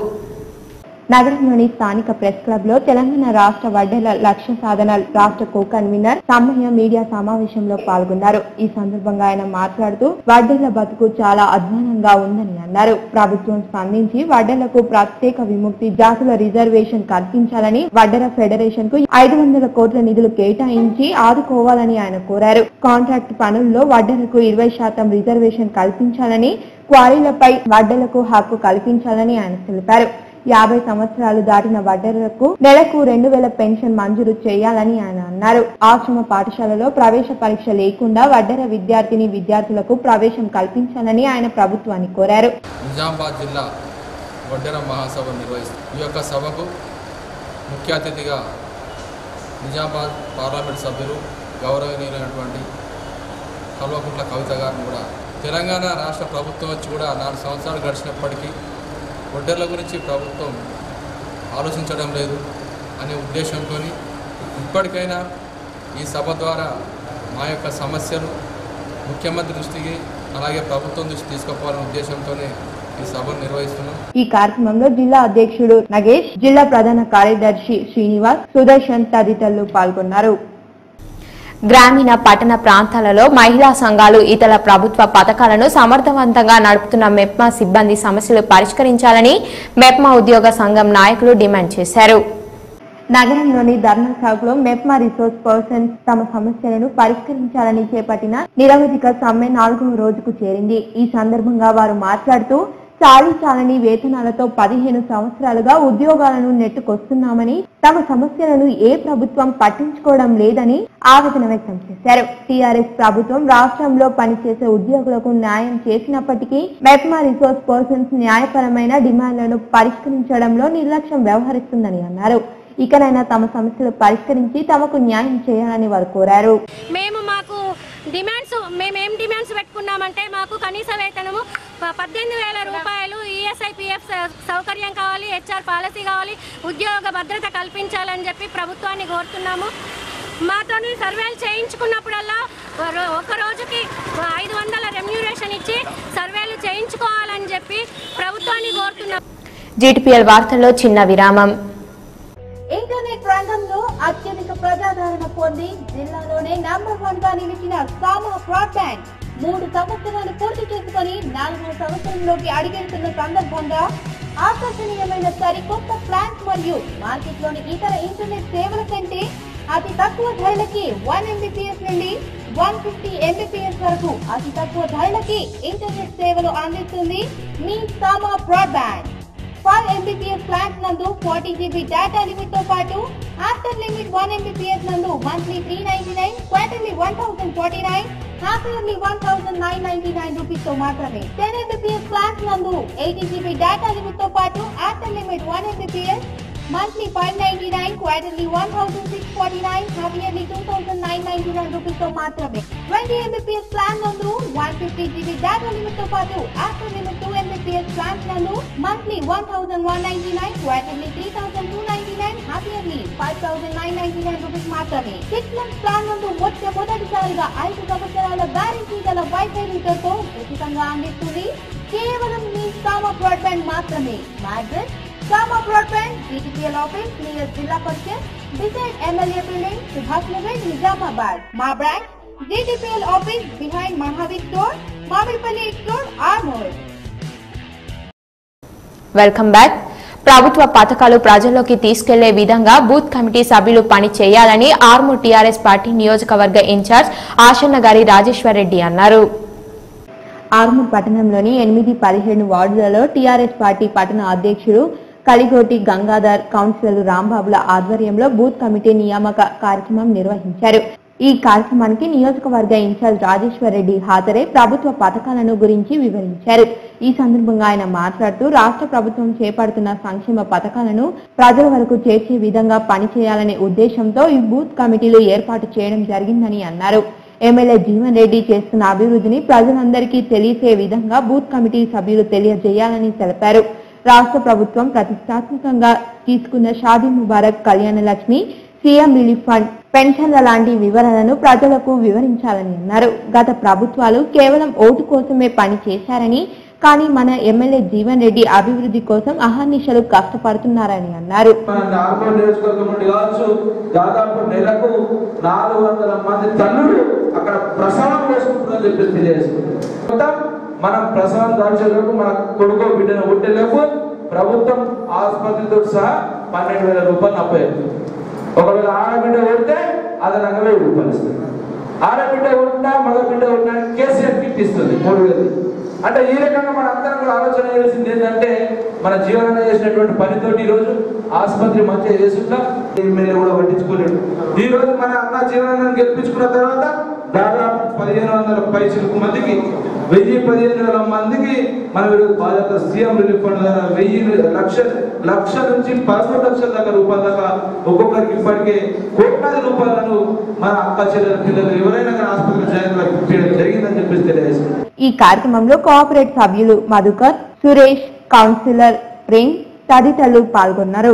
నగరంలోని స్థానిక ప్రెస్ క్లబ్ లో తెలంగాణ రాష్ట్ర వడ్డేల లక్ష్య సాధన రాష్ట్ర కో కన్వీనర్ సామయ్య మీడియా సమావేశంలో పాల్గొన్నారు. ఈ సందర్భంగా ఆయన మాట్లాడుతూ వడ్డేల బతుకు చాలా అధ్వానంగా ఉందని అన్నారు. ప్రభుత్వం స్పందించి వడ్డేలకు ప్రత్యేక విముక్తి జాతుల రిజర్వేషన్ కల్పించాలని, వడ్డేర ఫెడరేషన్ కు 500 కోట్ల నిధులు కేటాయించి ఆదుకోవాలని ఆయన కోరారు. కాంట్రాక్ట్ పనుల్లో వడ్డేలకు 20% రిజర్వేషన్ కల్పించాలని, క్వారీలపై వడ్డేలకు హక్కు కల్పించాలని ఆయన తెలిపారు. 50 సంవత్సరాలు దాటిన వడ్డేరులకు నెలకు 2000 పెన్షన్ మంజూరు చేయాలని ఆయన అన్నారు. ఆశ్రమ పాఠశాలలో ప్రవేశ పరీక్ష లేకుండా వడ్డేర విద్యార్థులకు ప్రవేశం కల్పించాలని ఆయన ప్రభుత్వాన్ని కోరారు. నిజామాబాద్ జిల్లా వడ్డేర మహాసభ నిర్వహిస్తుంది. ఈ యొక్క సభకు ముఖ్య అతిథిగా నిజామాబాద్ పార్లమెంట్ సభ్యులు గౌరవనీయులైనటువంటి కల్వకుంట్ల కవిత గారిని కూడా, తెలంగాణ రాష్ట్ర ప్రభుత్వం వచ్చి కూడా 4 సంవత్సరాలు గడిచినప్పటికీ వడ్డేర్ల గురించి ప్రభుత్వం ఆలోచించడం లేదు అనే ఉద్దేశంతో ఇప్పటికైనా ఈ సభ ద్వారా మా యొక్క సమస్యలు ముఖ్యమంత్రి దృష్టికి, అలాగే ప్రభుత్వం దృష్టి తీసుకుపోవాలనే ఉద్దేశంతోనే ఈ సభను నిర్వహిస్తున్నాం. ఈ కార్యక్రమంలో జిల్లా అధ్యక్షుడు నగేష్, జిల్లా ప్రధాన కార్యదర్శి శ్రీనివాస్, సుదర్శన్ తదితరులు పాల్గొన్నారు. గ్రామీణ పట్టణ ప్రాంతాలలో మహిళా సంఘాలు ఇతర ప్రభుత్వ పథకాలను సమర్థవంతంగా నడుపుతున్న మెప్మా సిబ్బంది సమస్యలు పరిష్కరించాలని మెప్మా ఉద్యోగ సంఘం నాయకులు డిమాండ్ చేశారు. నగరంలోని ధర్నా చౌక్ లో మెప్మా రిసోర్స్ పర్సన్స్ తమ సమస్యలను పరిష్కరించాలని చేపట్టిన నిరవధిక సమ్మె 4వ రోజుకు చేరింది. ఈ సందర్భంగా వారు మాట్లాడుతూ చాలని వేతనాలతో 15 సంవత్సరాలుగా ఉద్యోగాలను నెట్టుకొస్తున్నామని, తమ సమస్యలను ఏ ప్రభుత్వం పట్టించుకోవడం లేదని ఆవేదన వ్యక్తం చేశారు. టీఆర్ఎస్ ప్రభుత్వం రాష్ట్రంలో పనిచేసే ఉద్యోగులకు న్యాయం చేసినప్పటికీ మెప్మా రిసోర్స్ పర్సన్స్ న్యాయపరమైన డిమాండ్లను పరిష్కరించడంలో నిర్లక్ష్యం వ్యవహరిస్తుందని అన్నారు. ఇకనైనా తమ సమస్యలు పరిష్కరించి తమకు న్యాయం చేయాలని వారు కోరారు. మేమేం డిమాండ్స్ పెట్టుకున్నామంటే, మాకు కనీస వేతనము 18,000 రూపాయలు, ఈఎస్ఐపిఎఫ్ సౌకర్యం కావాలి, హెచ్ఆర్ పాలసీ కావాలి, ఉద్యోగ భద్రత కల్పించాలని చెప్పి ప్రభుత్వాన్ని కోరుతున్నాము. మాతోని సర్వేలు చేయించుకున్నప్పుడల్లా ఒక రోజుకి 500 రెమ్యూనరేషన్ ఇచ్చి సర్వేలు చేయించుకోవాలని చెప్పి ప్రభుత్వాన్ని కోరుతున్నాము. జీటీపీఎల్ వార్తల్లో చిన్న విరామం. ఇంటర్నెట్ రంగంలో అత్యధిక ప్రజాదరణ పొంది జిల్లాలోనే నంబర్ 1 గా నిలిచిన సామా బ్రాడ్బ్యాండ్ 3 సంవత్సరాలు పూర్తి చేసుకుని 4వ సంవత్సరంలోకి అడుగెడుతున్న సందర్భంగా ఆకర్షణీయమైన సరికొత్త ప్లాన్స్ మరియు మార్కెట్లోని ఇతర ఇంటర్నెట్ సేవల కంటే అతి తక్కువ ధరలకి 1 Mbps నుండి 150 Mbps వరకు అతి తక్కువ ధరలకి ఇంటర్నెట్ సేవలు అందిస్తుంది మీ సామా బ్రాడ్బ్యాండ్. 5 Mbps ప్లాన్స్ నందు 40 GB డేటా లిమిట్ తో పాటు ఆఫ్టర్ లిమిట్ 1 Mbps నందు monthly 399, quarterly 1049, half yearly 1999 rupees తో మాత్రమే. 10 Mbps ప్లాన్స్ నందు 80 GB డేటా లిమిట్ తో పాటు after limit 1 Mbps monthly 599, quarterly 1649, half yearly 2999 rupees తో మాత్రమే. 20 Mbps ప్లాన్ నందు 150 GB డేటా లిమిట్ తో పాటు ఆఫ్టర్ లిమిట్ 2 Mbps ప్లాన్స్ నందు monthly 1199, quarterly 3299, half yearly 5999 rupees మాత్రమే. 6 మంత్స్ ప్లాన్ నందు మొదటిసారిగా 5 సంవత్సరాల వారంటీ గల వైఫై రూటర్ తో ఉచితంగా అందిస్తుంది కేవలం మీ సామా బ్రాడ్బ్యాండ్ మాత్రమే. మా address Sama broadband, GTPL office near Zilla Parishad, beside MLA building, Subhash Nagar, Nizamabad. మా branch GTPL office behind Mahavir store, Mamidipalli road, Armoor. Welcome back. ప్రభుత్వ పథకాలు ప్రజల్లోకి తీసుకెళ్లే విధంగా బూత్ కమిటీ సభ్యులు పని చేయాలని ఆర్మూర్ టీఆర్ఎస్ పార్టీ నియోజకవర్గ ఇన్ఛార్జ్ ఆశన్నగారి రాజేశ్వర్ రెడ్డి అన్నారు. ఆర్మూర్ పట్టణంలోని 8-17 వార్డులలో టీఆర్ఎస్ పార్టీ పట్టణ అధ్యక్షుడు కలిగోటి గంగాధర్, కౌన్సిలర్ రాంబాబుల ఆధ్వర్యంలో బూత్ కమిటీ నియామక కార్యక్రమం నిర్వహించారు. ఈ కార్యక్రమానికి నియోజకవర్గ ఇన్ఛార్జ్ రాజేశ్వర్ రెడ్డి హాజరై ప్రభుత్వ పథకాలను గురించి వివరించారు. ఈ సందర్భంగా ఆయన మాట్లాడుతూ రాష్ట్ర ప్రభుత్వం చేపడుతున్న సంక్షేమ పథకాలను ప్రజల వరకు చేర్చే విధంగా పనిచేయాలనే ఉద్దేశంతో ఈ బూత్ కమిటీలు ఏర్పాటు చేయడం జరిగిందని అన్నారు. ఎమ్మెల్యే జీవన్ రెడ్డి చేస్తున్న అభివృద్ధిని ప్రజలందరికీ తెలిసే విధంగా బూత్ కమిటీ సభ్యులు తెలియజేయాలని తెలిపారు. రాష్ట్ర ప్రభుత్వం ప్రతిష్టాత్మకంగా తీసుకున్న Shaadi Mubarak, Kalyana Lakshmi, CM relief fund, పెన్షన్ల లాంటి వివరాలను ప్రజలకు వివరించాలని అన్నారు. గత ప్రభుత్వాలు కేవలం ఓటు కోసమే పని చేశారని, కానీ మన ఎమ్మెల్యే జీవన్ రెడ్డి అభివృద్ధి కోసం అహర్నిశలు కష్టపడుతున్నారని అన్నారు. దాదాపు నెలకు 400 మంది తల్లులు అక్కడ ప్రసవం చేసుకుంటున్నారని చెప్పేసి తెలియజేసుకుంటాం. మనం ప్రసవం దాచేలోపు మన కొడుకో బిడ్డను పుట్టేలోపు ప్రభుత్వం ఆసుపత్రితో సహా 12,000 రూపాయలు అప్పయ్యారు. ఒకవేళ ఆడబిడ్డ కొడితే అదనంగా 1000 రూపాయలు ఇస్తుంది. ఆడబిడ్డ కొట్టినా మగబిడ్డ కొట్టినా కేసీఆర్ కిట్ ఇస్తుంది 3,000. అంటే ఈ రకంగా మన అందరం కూడా ఆలోచన చేయాల్సింది ఏంటంటే మన జీవన చేసినటువంటి పనితోటి ఈరోజు ఆసుపత్రి మంచిగా చేసుకుంటా ఎమ్మెల్యే కూడా పట్టించుకోలేడు. ఈ రోజు మన అన్న జీవనాన్ని గెలిపించుకున్న తర్వాత దాదాపు 1,500 పైసలకు మందికి 1,015,000 మందికి మన బాధ్యత సీఎం రిలీఫ్ ఫండ్ ద్వారా 1,000 లక్ష నుంచి 13 లక్షల దాకా రూపాయల దాకా ఒక్కొక్కరికి ఇప్పటికే కోట్లాది రూపాయలను మన అక్క చెల్లెల పిల్లలు ఎవరైనా కానీ ఆసుపత్రి చేయడం జరిగిందని చెప్పేసి తెలియజేస్తున్నారు. ఈ కార్యక్రమంలో కోఆపరేట్ సభ్యులు మధుకర్, సురేష్, కౌన్సిలర్ ప్రేమ్ తదితరులు పాల్గొన్నారు.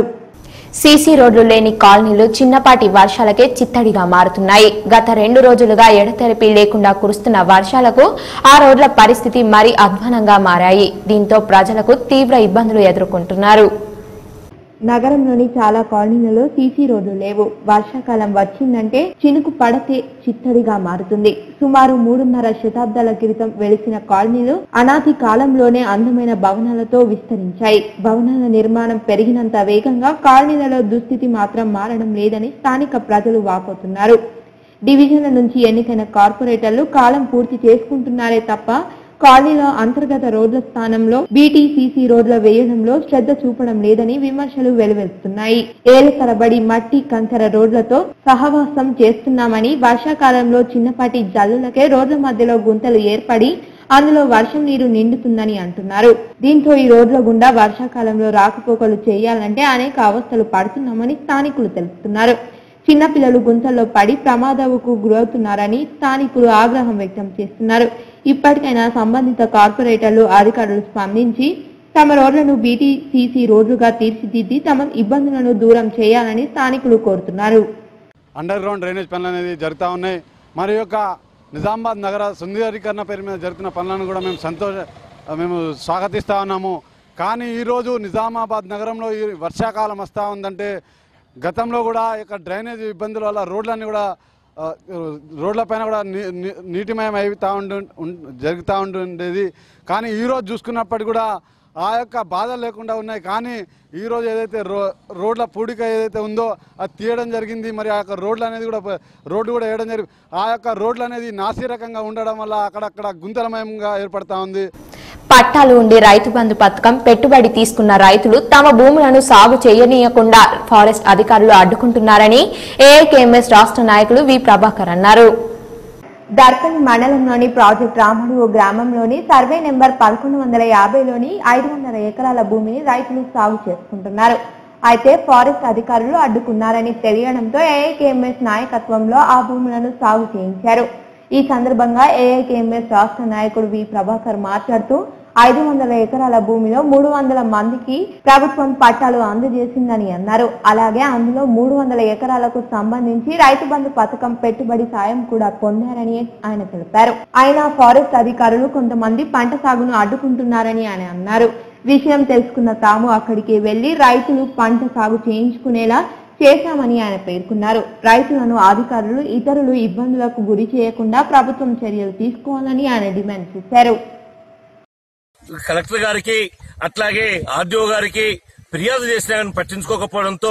సీసీ రోడ్లు లేని కాలనీలు చిన్నపాటి వర్షాలకే చిత్తడిగా మారుతున్నాయి. గత 2 రోజులుగా ఎడతెరిపి లేకుండా కురుస్తున్న వర్షాలకు ఆ రోడ్ల పరిస్థితి మరీ అధ్వానంగా మారాయి. దీంతో ప్రజలకు తీవ్ర ఇబ్బందులు ఎదుర్కొంటున్నారు. నగరంలోని చాలా కాలనీలలో సీసీ రోడ్లు లేవు. వర్షాకాలం వచ్చిందంటే చినుకు పడితే చిత్తడిగా మారుతుంది. సుమారు 3.5 శతాబ్దాల క్రితం వెలిసిన కాలనీలు అనాది కాలంలోనే అందమైన భవనాలతో విస్తరించాయి. భవనాల నిర్మాణం పెరిగినంత వేగంగా కాలనీలలో దుస్థితి మాత్రం మారడం లేదని స్థానిక ప్రజలు వాపోతున్నారు. డివిజన్ల నుంచి ఎన్నికైన కార్పొరేటర్లు కాలం పూర్తి చేసుకుంటున్నారే తప్ప కాలనీలో అంతర్గత రోడ్ల స్థానంలో బీటీసీసీ రోడ్ల వేయడంలో శ్రద్ధ చూపడం లేదని విమర్శలు వెలువెత్తుతున్నాయి. ఏళ్ల తరబడి మట్టి కంకర రోడ్లతో సహవాసం చేస్తున్నామని, వర్షాకాలంలో చిన్నపాటి జల్లులకే రోడ్ల మధ్యలో గుంతలు ఏర్పడి అందులో వర్షం నీరు నిండుతుందని అంటున్నారు. దీంతో ఈ రోడ్ల గుండా వర్షాకాలంలో రాకపోకలు చేయాలంటే అనేక అవస్థలు పడుతున్నామని స్థానికులు తెలుపుతున్నారు. చిన్నపిల్లలు గుంతల్లో పడి ప్రమాదాలకు గురవుతున్నారని స్థానికులు ఆగ్రహం వ్యక్తం చేస్తున్నారు. ఇప్పటికైనా సంబంధిత కార్పొరేటర్లు, అధికారులు స్పందించి తమ రోడ్లను బీటీసీసీ రోడ్లుగా తీర్చిదిద్ది తమ ఇబ్బందులను దూరం చేయాలని స్థానికులు కోరుతున్నారు. అండర్ గ్రౌండ్ డ్రైనేజ్ పనులు అనేది జరుగుతూ ఉన్నాయి. మరి యొక్క నిజామాబాద్ నగర సుందరీకరణ పేరు మీద జరుగుతున్న పనులను కూడా మేము స్వాగతిస్తూ ఉన్నాము. కానీ ఈరోజు నిజామాబాద్ నగరంలో ఈ వర్షాకాలం వస్తూ ఉందంటే గతంలో కూడా ఇక డ్రైనేజ్ ఇబ్బందుల వల్ల రోడ్లపైన కూడా నీటిమయం అవుతూ జరుగుతూ ఉండేది. కానీ ఈరోజు చూసుకున్నప్పటికీ కూడా ఆ యొక్క బాధ లేకుండా ఉన్నాయి. కానీ ఈరోజు ఏదైతే రోడ్ల పూడిక ఏదైతే ఉందో అది తీయడం జరిగింది. మరి ఆ యొక్క రోడ్లు అనేది కూడా వేయడం జరిగింది. ఆ యొక్క రోడ్లు అనేది నాసిరకంగా ఉండడం వల్ల అక్కడక్కడ గుంతలమయంగా ఏర్పడతా ఉంది. పట్టాలు ఉండే రైతు బంధు పథకం పెట్టుబడి తీసుకున్న రైతులు తమ భూములను సాగు చేయనీయకుండా ఫారెస్ట్ అధికారులు అడ్డుకుంటున్నారని ఏఐకేఎంఎస్ రాష్ట్ర నాయకులు వి ప్రభాకర్ అన్నారు. దర్పణి మండలంలోని ప్రాజెక్ట్ రామడు గ్రామంలోని సర్వే నెంబర్ 1150లోని 500 ఎకరాల భూమిని రైతులు సాగు చేసుకుంటున్నారు. అయితే ఫారెస్ట్ అధికారులు అడ్డుకున్నారని తెలియడంతో ఏఐకేఎంఎస్ నాయకత్వంలో ఆ భూములను సాగు చేయించారు. ఈ సందర్భంగా ఏఐకేఎంఎస్ రాష్ట్ర నాయకుడు వి ప్రభాకర్ మాట్లాడుతూ 500 ఎకరాల భూమిలో 300 మందికి ప్రభుత్వం పట్టాలు అందజేసిందని అన్నారు. అలాగే అందులో 300 ఎకరాలకు సంబంధించి రైతు బంధు పథకం పెట్టుబడి సాయం కూడా పొందారని ఆయన తెలిపారు. అయినా ఫారెస్ట్ అధికారులు కొంతమంది పంట సాగును అడ్డుకుంటున్నారని ఆయన అన్నారు. విషయం తెలుసుకున్న తాము అక్కడికి వెళ్లి రైతులు పంట సాగు చేయించుకునేలా చేశామని ఆయన పేర్కొన్నారు. రైతులను అధికారులు ఇతరులు ఇబ్బందులకు గురి చేయకుండా ప్రభుత్వం చర్యలు తీసుకోవాలని ఆయన డిమాండ్ చేశారు. కలెక్టర్ గారికి అట్లాగే ఆర్డీఓ గారికి ఫిర్యాదు చేసినా పట్టించుకోకపోవడంతో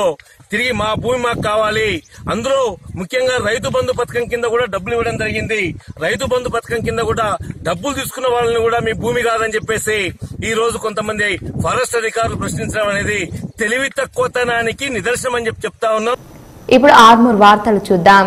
తిరిగి మా భూమి మాకు కావాలి, అందులో ముఖ్యంగా రైతు బంధు పథకం కింద కూడా డబ్బులు ఇవ్వడం జరిగింది, రైతు బంధు పథకం కింద కూడా డబ్బులు తీసుకున్న వాళ్ళని కూడా మీ భూమి కాదని చెప్పేసి ఈ రోజు కొంతమంది ఫారెస్ట్ అధికారులు ప్రశ్నించడం అనేది తెలివి తక్కువతనానికి నిదర్శనం అని చెప్తా ఉన్నాం. ఇప్పుడు ఆర్మూర్ వార్తలు చూద్దాం.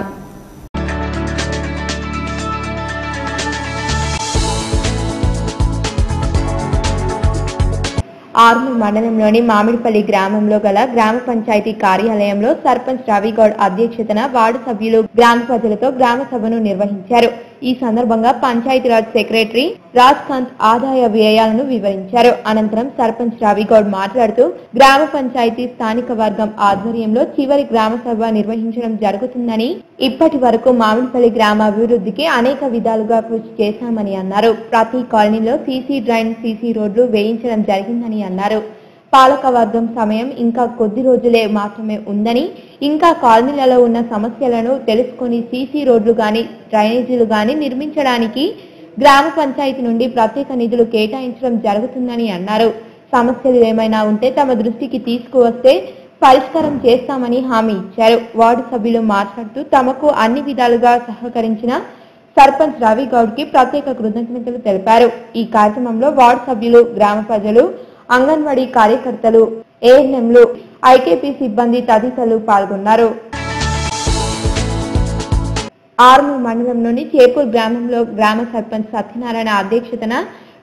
ఆర్మూర్ మండలంలోని మామిడిపల్లి గ్రామంలో గల గ్రామ పంచాయతీ కార్యాలయంలో సర్పంచ్ రవిగౌడ్ అధ్యక్షతన వార్డు సభ్యులు గ్రామ ప్రజలతో గ్రామ సభను నిర్వహించారు. ఈ సందర్భంగా పంచాయతీరాజ్ సెక్రటరీ రాజ్కాంత్ ఆదాయ వ్యయాలను వివరించారు. అనంతరం సర్పంచ్ రవిగౌడ్ మాట్లాడుతూ గ్రామ పంచాయతీ స్థానిక వర్గం ఆధ్వర్యంలో చివరి గ్రామ సభ నిర్వహించడం జరుగుతుందని, ఇప్పటి వరకు మామిడిపల్లి గ్రామ అభివృద్ధికి అనేక విధాలుగా కృషి చేశామని అన్నారు. ప్రతి కాలనీలో సీసీ డ్రైన్, సీసీ రోడ్లు వేయించడం జరిగిందని అన్నారు. పాలక వర్గం సమయం ఇంకా కొద్ది రోజులే మాత్రమే ఉందని, ఇంకా కాలనీలలో ఉన్న సమస్యలను తెలుసుకుని సీసీ రోడ్లు గాని డ్రైనేజీలు గాని నిర్మించడానికి గ్రామ పంచాయతీ నుండి ప్రత్యేక నిధులు కేటాయించడం జరుగుతుందని అన్నారు. సమస్యలు ఏమైనా ఉంటే తమ దృష్టికి తీసుకువస్తే పరిష్కారం చేస్తామని హామీ ఇచ్చారు. వార్డు సభ్యులు మాట్లాడుతూ తమకు అన్ని విధాలుగా సహకరించిన సర్పంచ్ రవిగౌడ్ కి ప్రత్యేక కృతజ్ఞతలు తెలిపారు. ఈ కార్యక్రమంలో వార్డు సభ్యులు, గ్రామ ప్రజలు, అంగన్వాడీ కార్యకర్తలు, ఏఎన్ఎంలు, ఐకేపీ సిబ్బంది తదితరులు పాల్గొన్నారు. ఆర్మూర్ మండలంలోని చేపూర్ గ్రామంలో గ్రామ సర్పంచ్ సత్యనారాయణ అధ్యక్షతన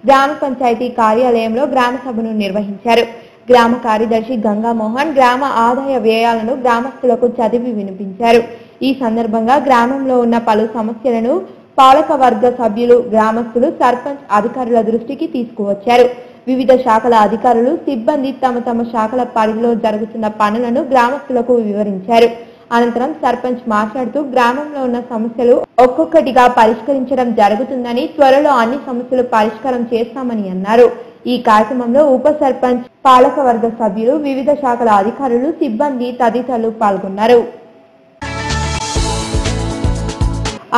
గ్రామ పంచాయతీ కార్యాలయంలో గ్రామ సభను నిర్వహించారు. గ్రామ కార్యదర్శి గంగామోహన్ గ్రామ ఆదాయ వ్యయాలను గ్రామస్తులకు చదివి వినిపించారు. ఈ సందర్భంగా గ్రామంలో ఉన్న పలు సమస్యలను పాలక వర్గ సభ్యులు, గ్రామస్తులు సర్పంచ్ అధికారుల దృష్టికి తీసుకువచ్చారు. వివిధ శాఖల అధికారులు, సిబ్బంది తమ తమ శాఖల పరిధిలో జరుగుతున్న పనులను గ్రామస్తులకు వివరించారు. అనంతరం సర్పంచ్ మాట్లాడుతూ గ్రామంలో ఉన్న సమస్యలు ఒక్కొక్కటిగా పరిష్కరించడం జరుగుతుందని, త్వరలో అన్ని సమస్యలు పరిష్కారం చేస్తామని అన్నారు. ఈ కార్యక్రమంలో ఉప సర్పంచ్, పాలక వర్గ సభ్యులు, వివిధ శాఖల అధికారులు, సిబ్బంది తదితరులు పాల్గొన్నారు.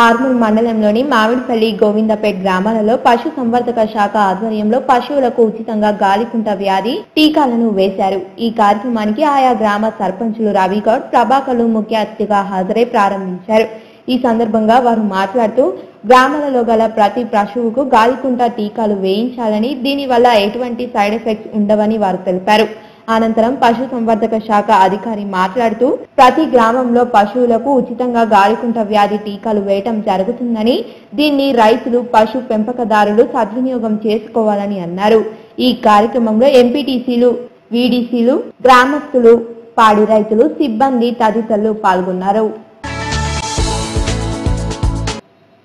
ఆర్మూర్ మండలంలోని మామిడిపల్లి, గోవిందపేట్ గ్రామాలలో పశు సంవర్ధక శాఖ ఆధ్వర్యంలో పశువులకు ఉచితంగా గాలికుంట వ్యాధి టీకాలను వేశారు. ఈ కార్యక్రమానికి ఆయా గ్రామ సర్పంచులు రవిగౌడ్, ప్రభాకర్లు ముఖ్య అతిథిగా హాజరై ప్రారంభించారు. ఈ సందర్భంగా వారు మాట్లాడుతూ గ్రామాలలో గల ప్రతి పశువుకు గాలికుంట టీకాలు వేయించాలని, దీనివల్ల ఎటువంటి సైడ్ ఎఫెక్ట్స్ ఉండవని వారు తెలిపారు. అనంతరం పశు సంవర్ధక శాఖ అధికారి మాట్లాడుతూ ప్రతి గ్రామంలో పశువులకు ఉచితంగా గాలికుంట వ్యాధి టీకాలు వేయటం జరుగుతుందని, దీన్ని రైతులు, పశు పెంపకదారులు సద్వినియోగం చేసుకోవాలని అన్నారు. ఈ కార్యక్రమంలో ఎంపీటీసీలు, వీడీసీలు, గ్రామస్తులు, పాడి రైతులు, సిబ్బంది తదితరులు పాల్గొన్నారు.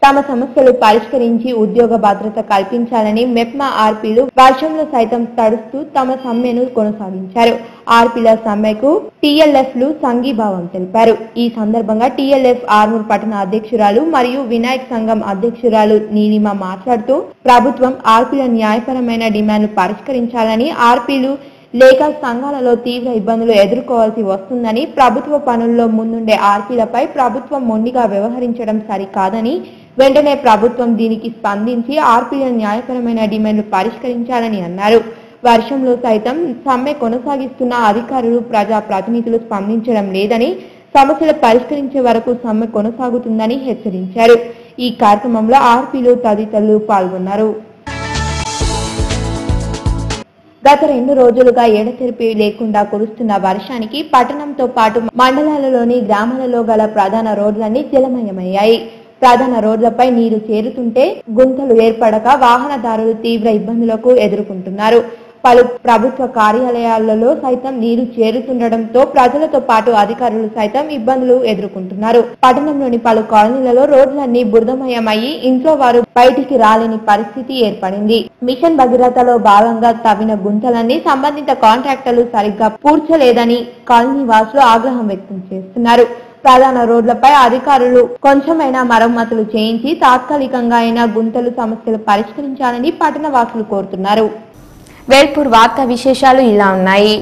తమ సమస్యలు పరిష్కరించి ఉద్యోగ భద్రత కల్పించాలని మెప్మా ఆర్పీలు వర్షంలో సైతం తడుస్తూ తమ సమ్మెను కొనసాగించారు. ఆర్పీల సమ్మెకు టీఎల్ఎఫ్లు సంఘీభావం తెలిపారు. ఈ సందర్భంగా టీఎల్ఎఫ్ ఆర్మూర్ పట్టణ అధ్యక్షురాలు మరియు వినాయక్ సంఘం అధ్యక్షురాలు నీలిమ మాట్లాడుతూ ప్రభుత్వం ఆర్పీల న్యాయపరమైన డిమాండ్లు పరిష్కరించాలని, ఆర్పీలు లేక సంఘాలలో తీవ్ర ఇబ్బందులు ఎదుర్కోవాల్సి వస్తుందని, ప్రభుత్వ పనుల్లో ముందుండే ఆర్పీలపై ప్రభుత్వం మొండిగా వ్యవహరించడం సరికాదని, వెంటనే ప్రభుత్వం దీనికి స్పందించి ఆర్పీల న్యాయపరమైన డిమాండ్లు పరిష్కరించాలని అన్నారు. వర్షంలో సైతం సమ్మె కొనసాగిస్తున్న అధికారులు ప్రజా ప్రతినిధులు స్పందించడం లేదని, సమస్యలు పరిష్కరించే వరకు సమ్మె కొనసాగుతుందని హెచ్చరించారు. ఈ కార్యక్రమంలో ఆర్పీలు తదితరులు పాల్గొన్నారు. గత 2 రోజులుగా ఎడతెరిపి లేకుండా కురుస్తున్న వర్షానికి పట్టణంతో పాటు మండలాలలోని గ్రామాలలో గల ప్రధాన రోడ్లన్నీ జలమయమయ్యాయి. ప్రధాన రోడ్లపై నీరు చేరుతుంటే గుంతలు ఏర్పడక వాహనదారులు తీవ్ర ఇబ్బందులకు ఎదుర్కొంటున్నారు. పలు ప్రభుత్వ కార్యాలయాలలో సైతం నీరు చేరుతుండటంతో ప్రజలతో పాటు అధికారులు సైతం ఇబ్బందులు ఎదుర్కొంటున్నారు. పట్టణంలోని పలు కాలనీలలో రోడ్లన్నీ బురదమయమయ్యి ఇంట్లో వారు బయటికి రాలేని పరిస్థితి ఏర్పడింది. మిషన్ భగీరథలో భాగంగా తవ్విన గుంతలన్నీ సంబంధిత కాంట్రాక్టర్లు సరిగ్గా పూడ్చలేదని కాలనీ వాసులు ఆగ్రహం వ్యక్తం చేస్తున్నారు. ప్రధాన రోడ్లపై అధికారులు కొంచెమైనా మరమ్మతులు చేయించి తాత్కాలికంగా అయినా గుంతలు సమస్యలు పరిష్కరించాలని పట్టణ వాసులు కోరుతున్నారు. వేల్పూర్ వార్తా విశేషాలు ఇలా ఉన్నాయి.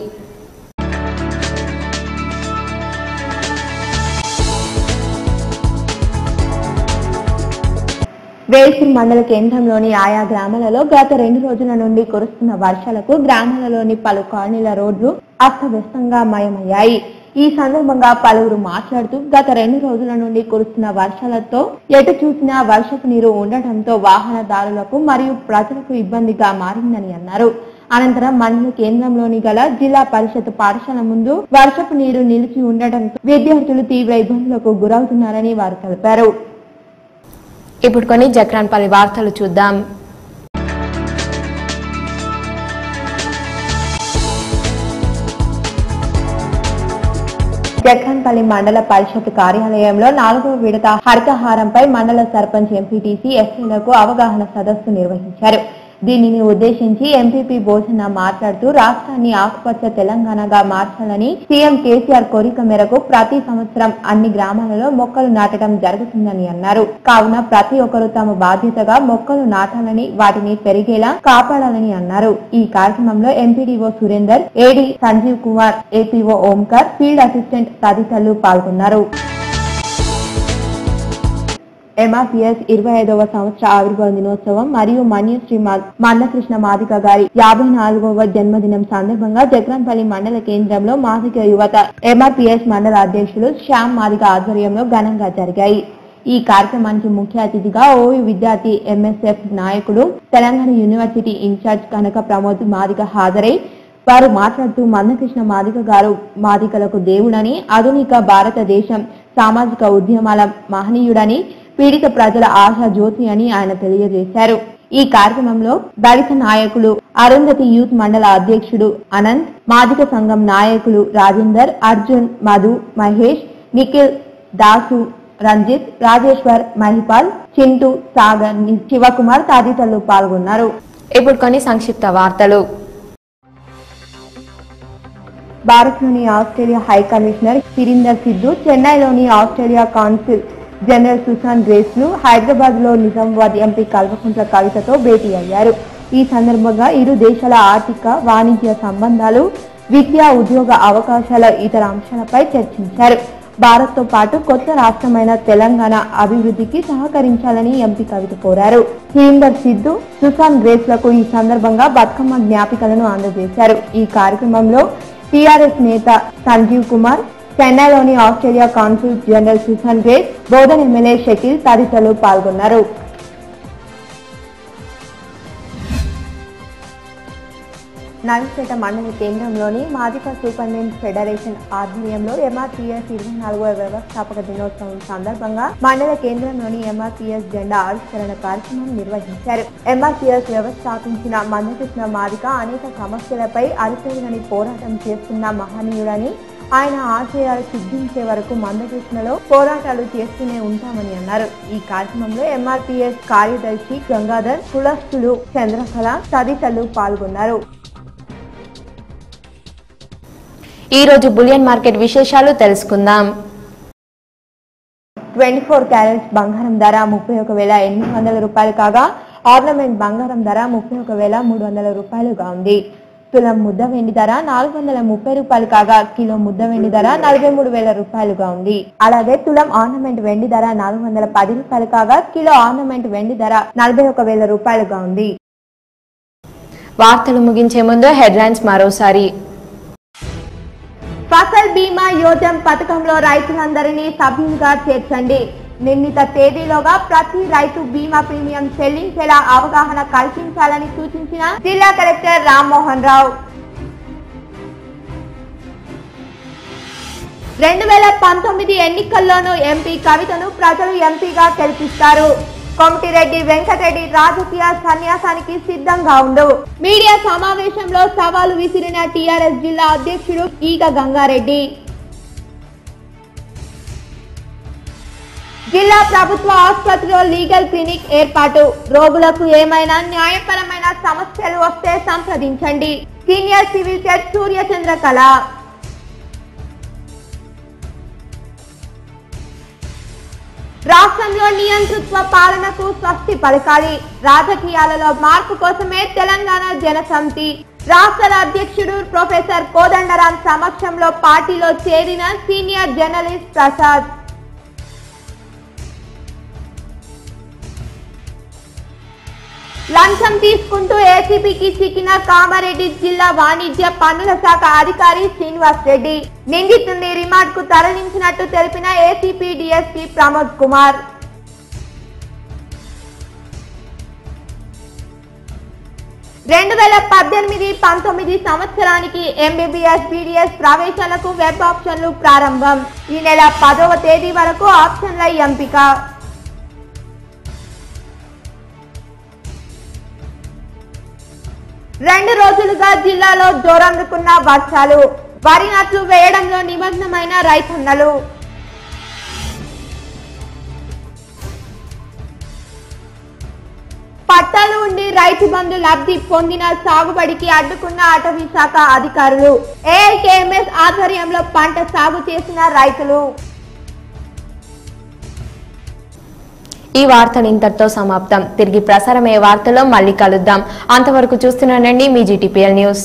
వేల్పూర్ మండల కేంద్రంలోని ఆయా గ్రామాలలో గత 2 రోజుల నుండి కురుస్తున్న వర్షాలకు గ్రామాలలోని పలు కాలనీల రోడ్లు అస్తవ్యస్తంగా మయమయ్యాయి. ఈ సందర్భంగా పలువురు మాట్లాడుతూ గత 2 రోజుల నుండి కురుస్తున్న వర్షాలతో ఎటు చూసినా వర్షపు నీరు ఉండటంతో వాహనదారులకు మరియు ప్రజలకు ఇబ్బందిగా మారిందని అన్నారు. అనంతరం మండల కేంద్రంలోని గల జిల్లా పరిషత్ పాఠశాల ముందు వర్షపు నీరు నిలిచి ఉండటంతో విద్యార్థులు తీవ్ర ఇబ్బందులకు గురవుతున్నారని వారు తెలిపారు. ఇప్పుడు కొన్ని జక్రాన్పల్లి వార్తలు చూద్దాం. జక్రాన్పల్లి మండల పరిషత్ కార్యాలయంలో 4వ విడత హరితహారంపై మండల సర్పంచ్, ఎంపీటీసీ, ఎస్సీలకు అవగాహన సదస్సు నిర్వహించారు. దీనిని ఉద్దేశించి ఎంపీపీ భోజన మాట్లాడుతూ రాష్ట్రాన్ని ఆకుపచ్చ తెలంగాణగా మార్చాలని సీఎం కేసీఆర్ కోరిక మేరకు ప్రతి సంవత్సరం అన్ని గ్రామాలలో మొక్కలు నాటడం జరుగుతుందని అన్నారు. కావున ప్రతి ఒక్కరూ తమ బాధ్యతగా మొక్కలు నాటాలని, వాటిని పెరిగేలా కాపాడాలని అన్నారు. ఈ కార్యక్రమంలో MPDO Surender, AD Sanjeev Kumar, APO Omkar, field assistant తదితరులు పాల్గొన్నారు. MRPS 25వ సంవత్సర ఆవిర్భావ దినోత్సవం మరియు మన్యశ్రీ మందకృష్ణ మాదిగ గారి 54వ జన్మదినం సందర్భంగా జక్రాన్పల్లి మండల కేంద్రంలో మాదిగ యువత MRPS మండల అధ్యక్షులు శ్యామ్ మాదిగ ఆధ్వర్యంలో ఘనంగా జరిగాయి. ఈ కార్యక్రమానికి ముఖ్య అతిథిగా ఓయూ విద్యార్థి MSF నాయకుడు, తెలంగాణ యూనివర్సిటీ ఇన్ఛార్జ్ కనక ప్రమోద్ మాదిగ హాజరై వారు మాట్లాడుతూ మందకృష్ణ మాదిగ గారు మాదిగలకు దేవుడని, ఆధునిక భారతదేశం సామాజిక ఉద్యమాల మహనీయుడని, పీడిత ప్రజల ఆశా జ్యోతి అని ఆయన తెలియజేశారు. ఈ కార్యక్రమంలో దళిత నాయకులు, అరుంధతి యూత్ మండల అధ్యక్షుడు అనంత్, మాదిగ సంఘం నాయకులు రాజేందర్, అర్జున్, మధు, మహేష్, నిఖిల్, దాసు, రంజిత్, రాజేశ్వర్, మహిపాల్, చింటూ, సాగర్, శివకుమార్ తదితరులు పాల్గొన్నారు. ఇప్పుడు కొన్ని సంక్షిప్త వార్తలు. భారత్లోని Australia high commissioner Sirinder Sidhu, చెన్నైలోని ఆస్ట్రేలియా కాన్సుల్ జనరల్ సుసాన్ గ్రేస్లు హైదరాబాద్ లో నిజామాబాద్ ఎంపీ కల్వకుంట్ల కవితతో భేటీ అయ్యారు. ఈ సందర్భంగా ఇరు దేశాల ఆర్థిక, వాణిజ్య సంబంధాలు, విద్యా, ఉద్యోగ అవకాశాల ఇతర అంశాలపై చర్చించారు. భారత్ తో పాటు కొత్త రాష్ట్రమైన తెలంగాణ అభివృద్ధికి సహకరించాలని ఎంపీ కవిత కోరారు. సిరిందర్ సిద్ధు, సుసాన్ గ్రేస్లకు ఈ సందర్భంగా బతుకమ్మ జ్ఞాపికలను అందజేశారు. ఈ కార్యక్రమంలో టీఆర్ఎస్ నేత సంజీవ్ కుమార్, చెన్నైలోని Australia consul general Susan grace, Bodhan MLA Shakeel తదితరులు పాల్గొన్నారు. నర్సపేట మండల కేంద్రంలోని మాదిగ సూపరింటెండెంట్ ఫెడరేషన్ ఆధ్వర్యంలో MRPS 24వ వ్యవస్థాపక దినోత్సవం సందర్భంగా మండల కేంద్రంలోని MRPS జెండా ఆవిష్కరణ కార్యక్రమం నిర్వహించారు. MRPS వ్యవస్థాపించిన మందకృష్ణ మాదిగ అనేక సమస్యలపై అరితేరని పోరాటం చేస్తున్న మహనీయుడని, ఆయన ఆశయాలు సిద్ధించే వరకు మందకృష్ణలో పోరాటాలు చేస్తూనే ఉంటామని అన్నారు. ఈ కార్యక్రమంలో MRPS కార్యదర్శి గంగాధర్, కులస్తులు చంద్రకళ తదితరులు పాల్గొన్నారు. ఈ రోజు బులియన్ మార్కెట్ విశేషాలు తెలుసుకుందాం. 24 క్యారెట్స్ బంగారం ధర 31,800 రూపాయలు కాగా, ఆర్నమెంట్ బంగారం ధర 31,300 రూపాయలుగా ఉంది. తులం ముద్ద వెండి ధర 430 రూపాయలు కాగా, కిలో ముద్ద వెండి ధర 43,000 రూపాయలుగా ఉంది. అలాగే తులం ఆర్నమెంట్ వెండి ధర 410 రూపాయలు కాగా, కిలో ఆర్నమెంట్ వెండి ధర 41,000 రూపాయలుగా ఉంది. వార్తలు ముగించే ముందు హెడ్లైన్స్ మరోసారి. ఫసల్ బీమా యోజన పథకంలో రైతులందరినీ సభ్యులుగా చేర్చండి. నిర్ణీత తేదీలోగా ప్రతి రైతు బీమా ప్రీమియం చెల్లించేలా అవగాహన కల్పించాలని సూచించిన జిల్లా కలెక్టర్ రామ్మోహన్ రావు. 2019 ఎన్నికల్లోనూ ఎంపీ కవితను ప్రజలు ఎంపీగా గెలిపిస్తారు. కోమటిరెడ్డి వెంకటరెడ్డి రాజకీయ సన్యాసానికి సిద్ధంగా ఉండు. మీడియా సమావేశంలో సవాలు విసిరిన టీఆర్ఎస్ జిల్లా అధ్యక్షుడు ఈగ గంగారెడ్డి. జిల్లా ప్రభుత్వ ఆసుపత్రిలో లీగల్ క్లినిక్ ఏర్పాటు. రోగులకు ఏమైనా న్యాయపరమైన సమస్యలు వస్తే సంప్రదించండి. Senior civil judge Suryachandrakala. రాష్ట్రంలో నియంతృత్వ పాలనకు స్వస్తి పలకాలి. రాజకీయాలలో మార్పు కోసమే తెలంగాణ జనసమితి రాష్ట్ర అధ్యక్షుడు ప్రొఫెసర్ కోదండరాం సమక్షంలో పార్టీలో చేరిన సీనియర్ జర్నలిస్ట్ ప్రసాద్. లంచం తీసుకుంటూ ఏసీబీకి చిక్కిన కామారెడ్డి జిల్లా వాణిజ్య పన్నుల శాఖ అధికారి శ్రీనివాస్ రెడ్డి. నిందితుడిని రిమాండ్ కు తరలించినట్టు తెలిపిన ఏసీపీ డీఎస్పీ ప్రమోద్ కుమార్. రెండు 2018-19 సంవత్సరానికి ఎంబీబీఎస్ బీడీఎస్ ప్రవేశాలకు వెబ్ ఆప్షన్లు ప్రారంభం. ఈ నెల 10వ తేదీ వరకు ఆప్షన్ల ఎంపిక. రెండు రోజులుగా జిల్లాలో జోరందుకున్న వర్షాలు. వరి నాట్లు వేయడంలో నిమగ్నమైన రైతన్నలు. పట్టాలు ఉండి రైతు బంధు లబ్ధి పొందిన సాగుబడికి అడ్డుకున్న అటవీ శాఖ అధికారులు. ఏఐకేఎంఎస్ ఆధ్వర్యంలో పంట సాగు చేసిన రైతులు. ఈ వార్తలు ఇంతటితో సమాప్తం. తిరిగి ప్రసారమయ్యే వార్తలో మళ్ళీ కలుద్దాం. అంతవరకు చూస్తున్నానండి మీ జీటీపీఎల్ న్యూస్.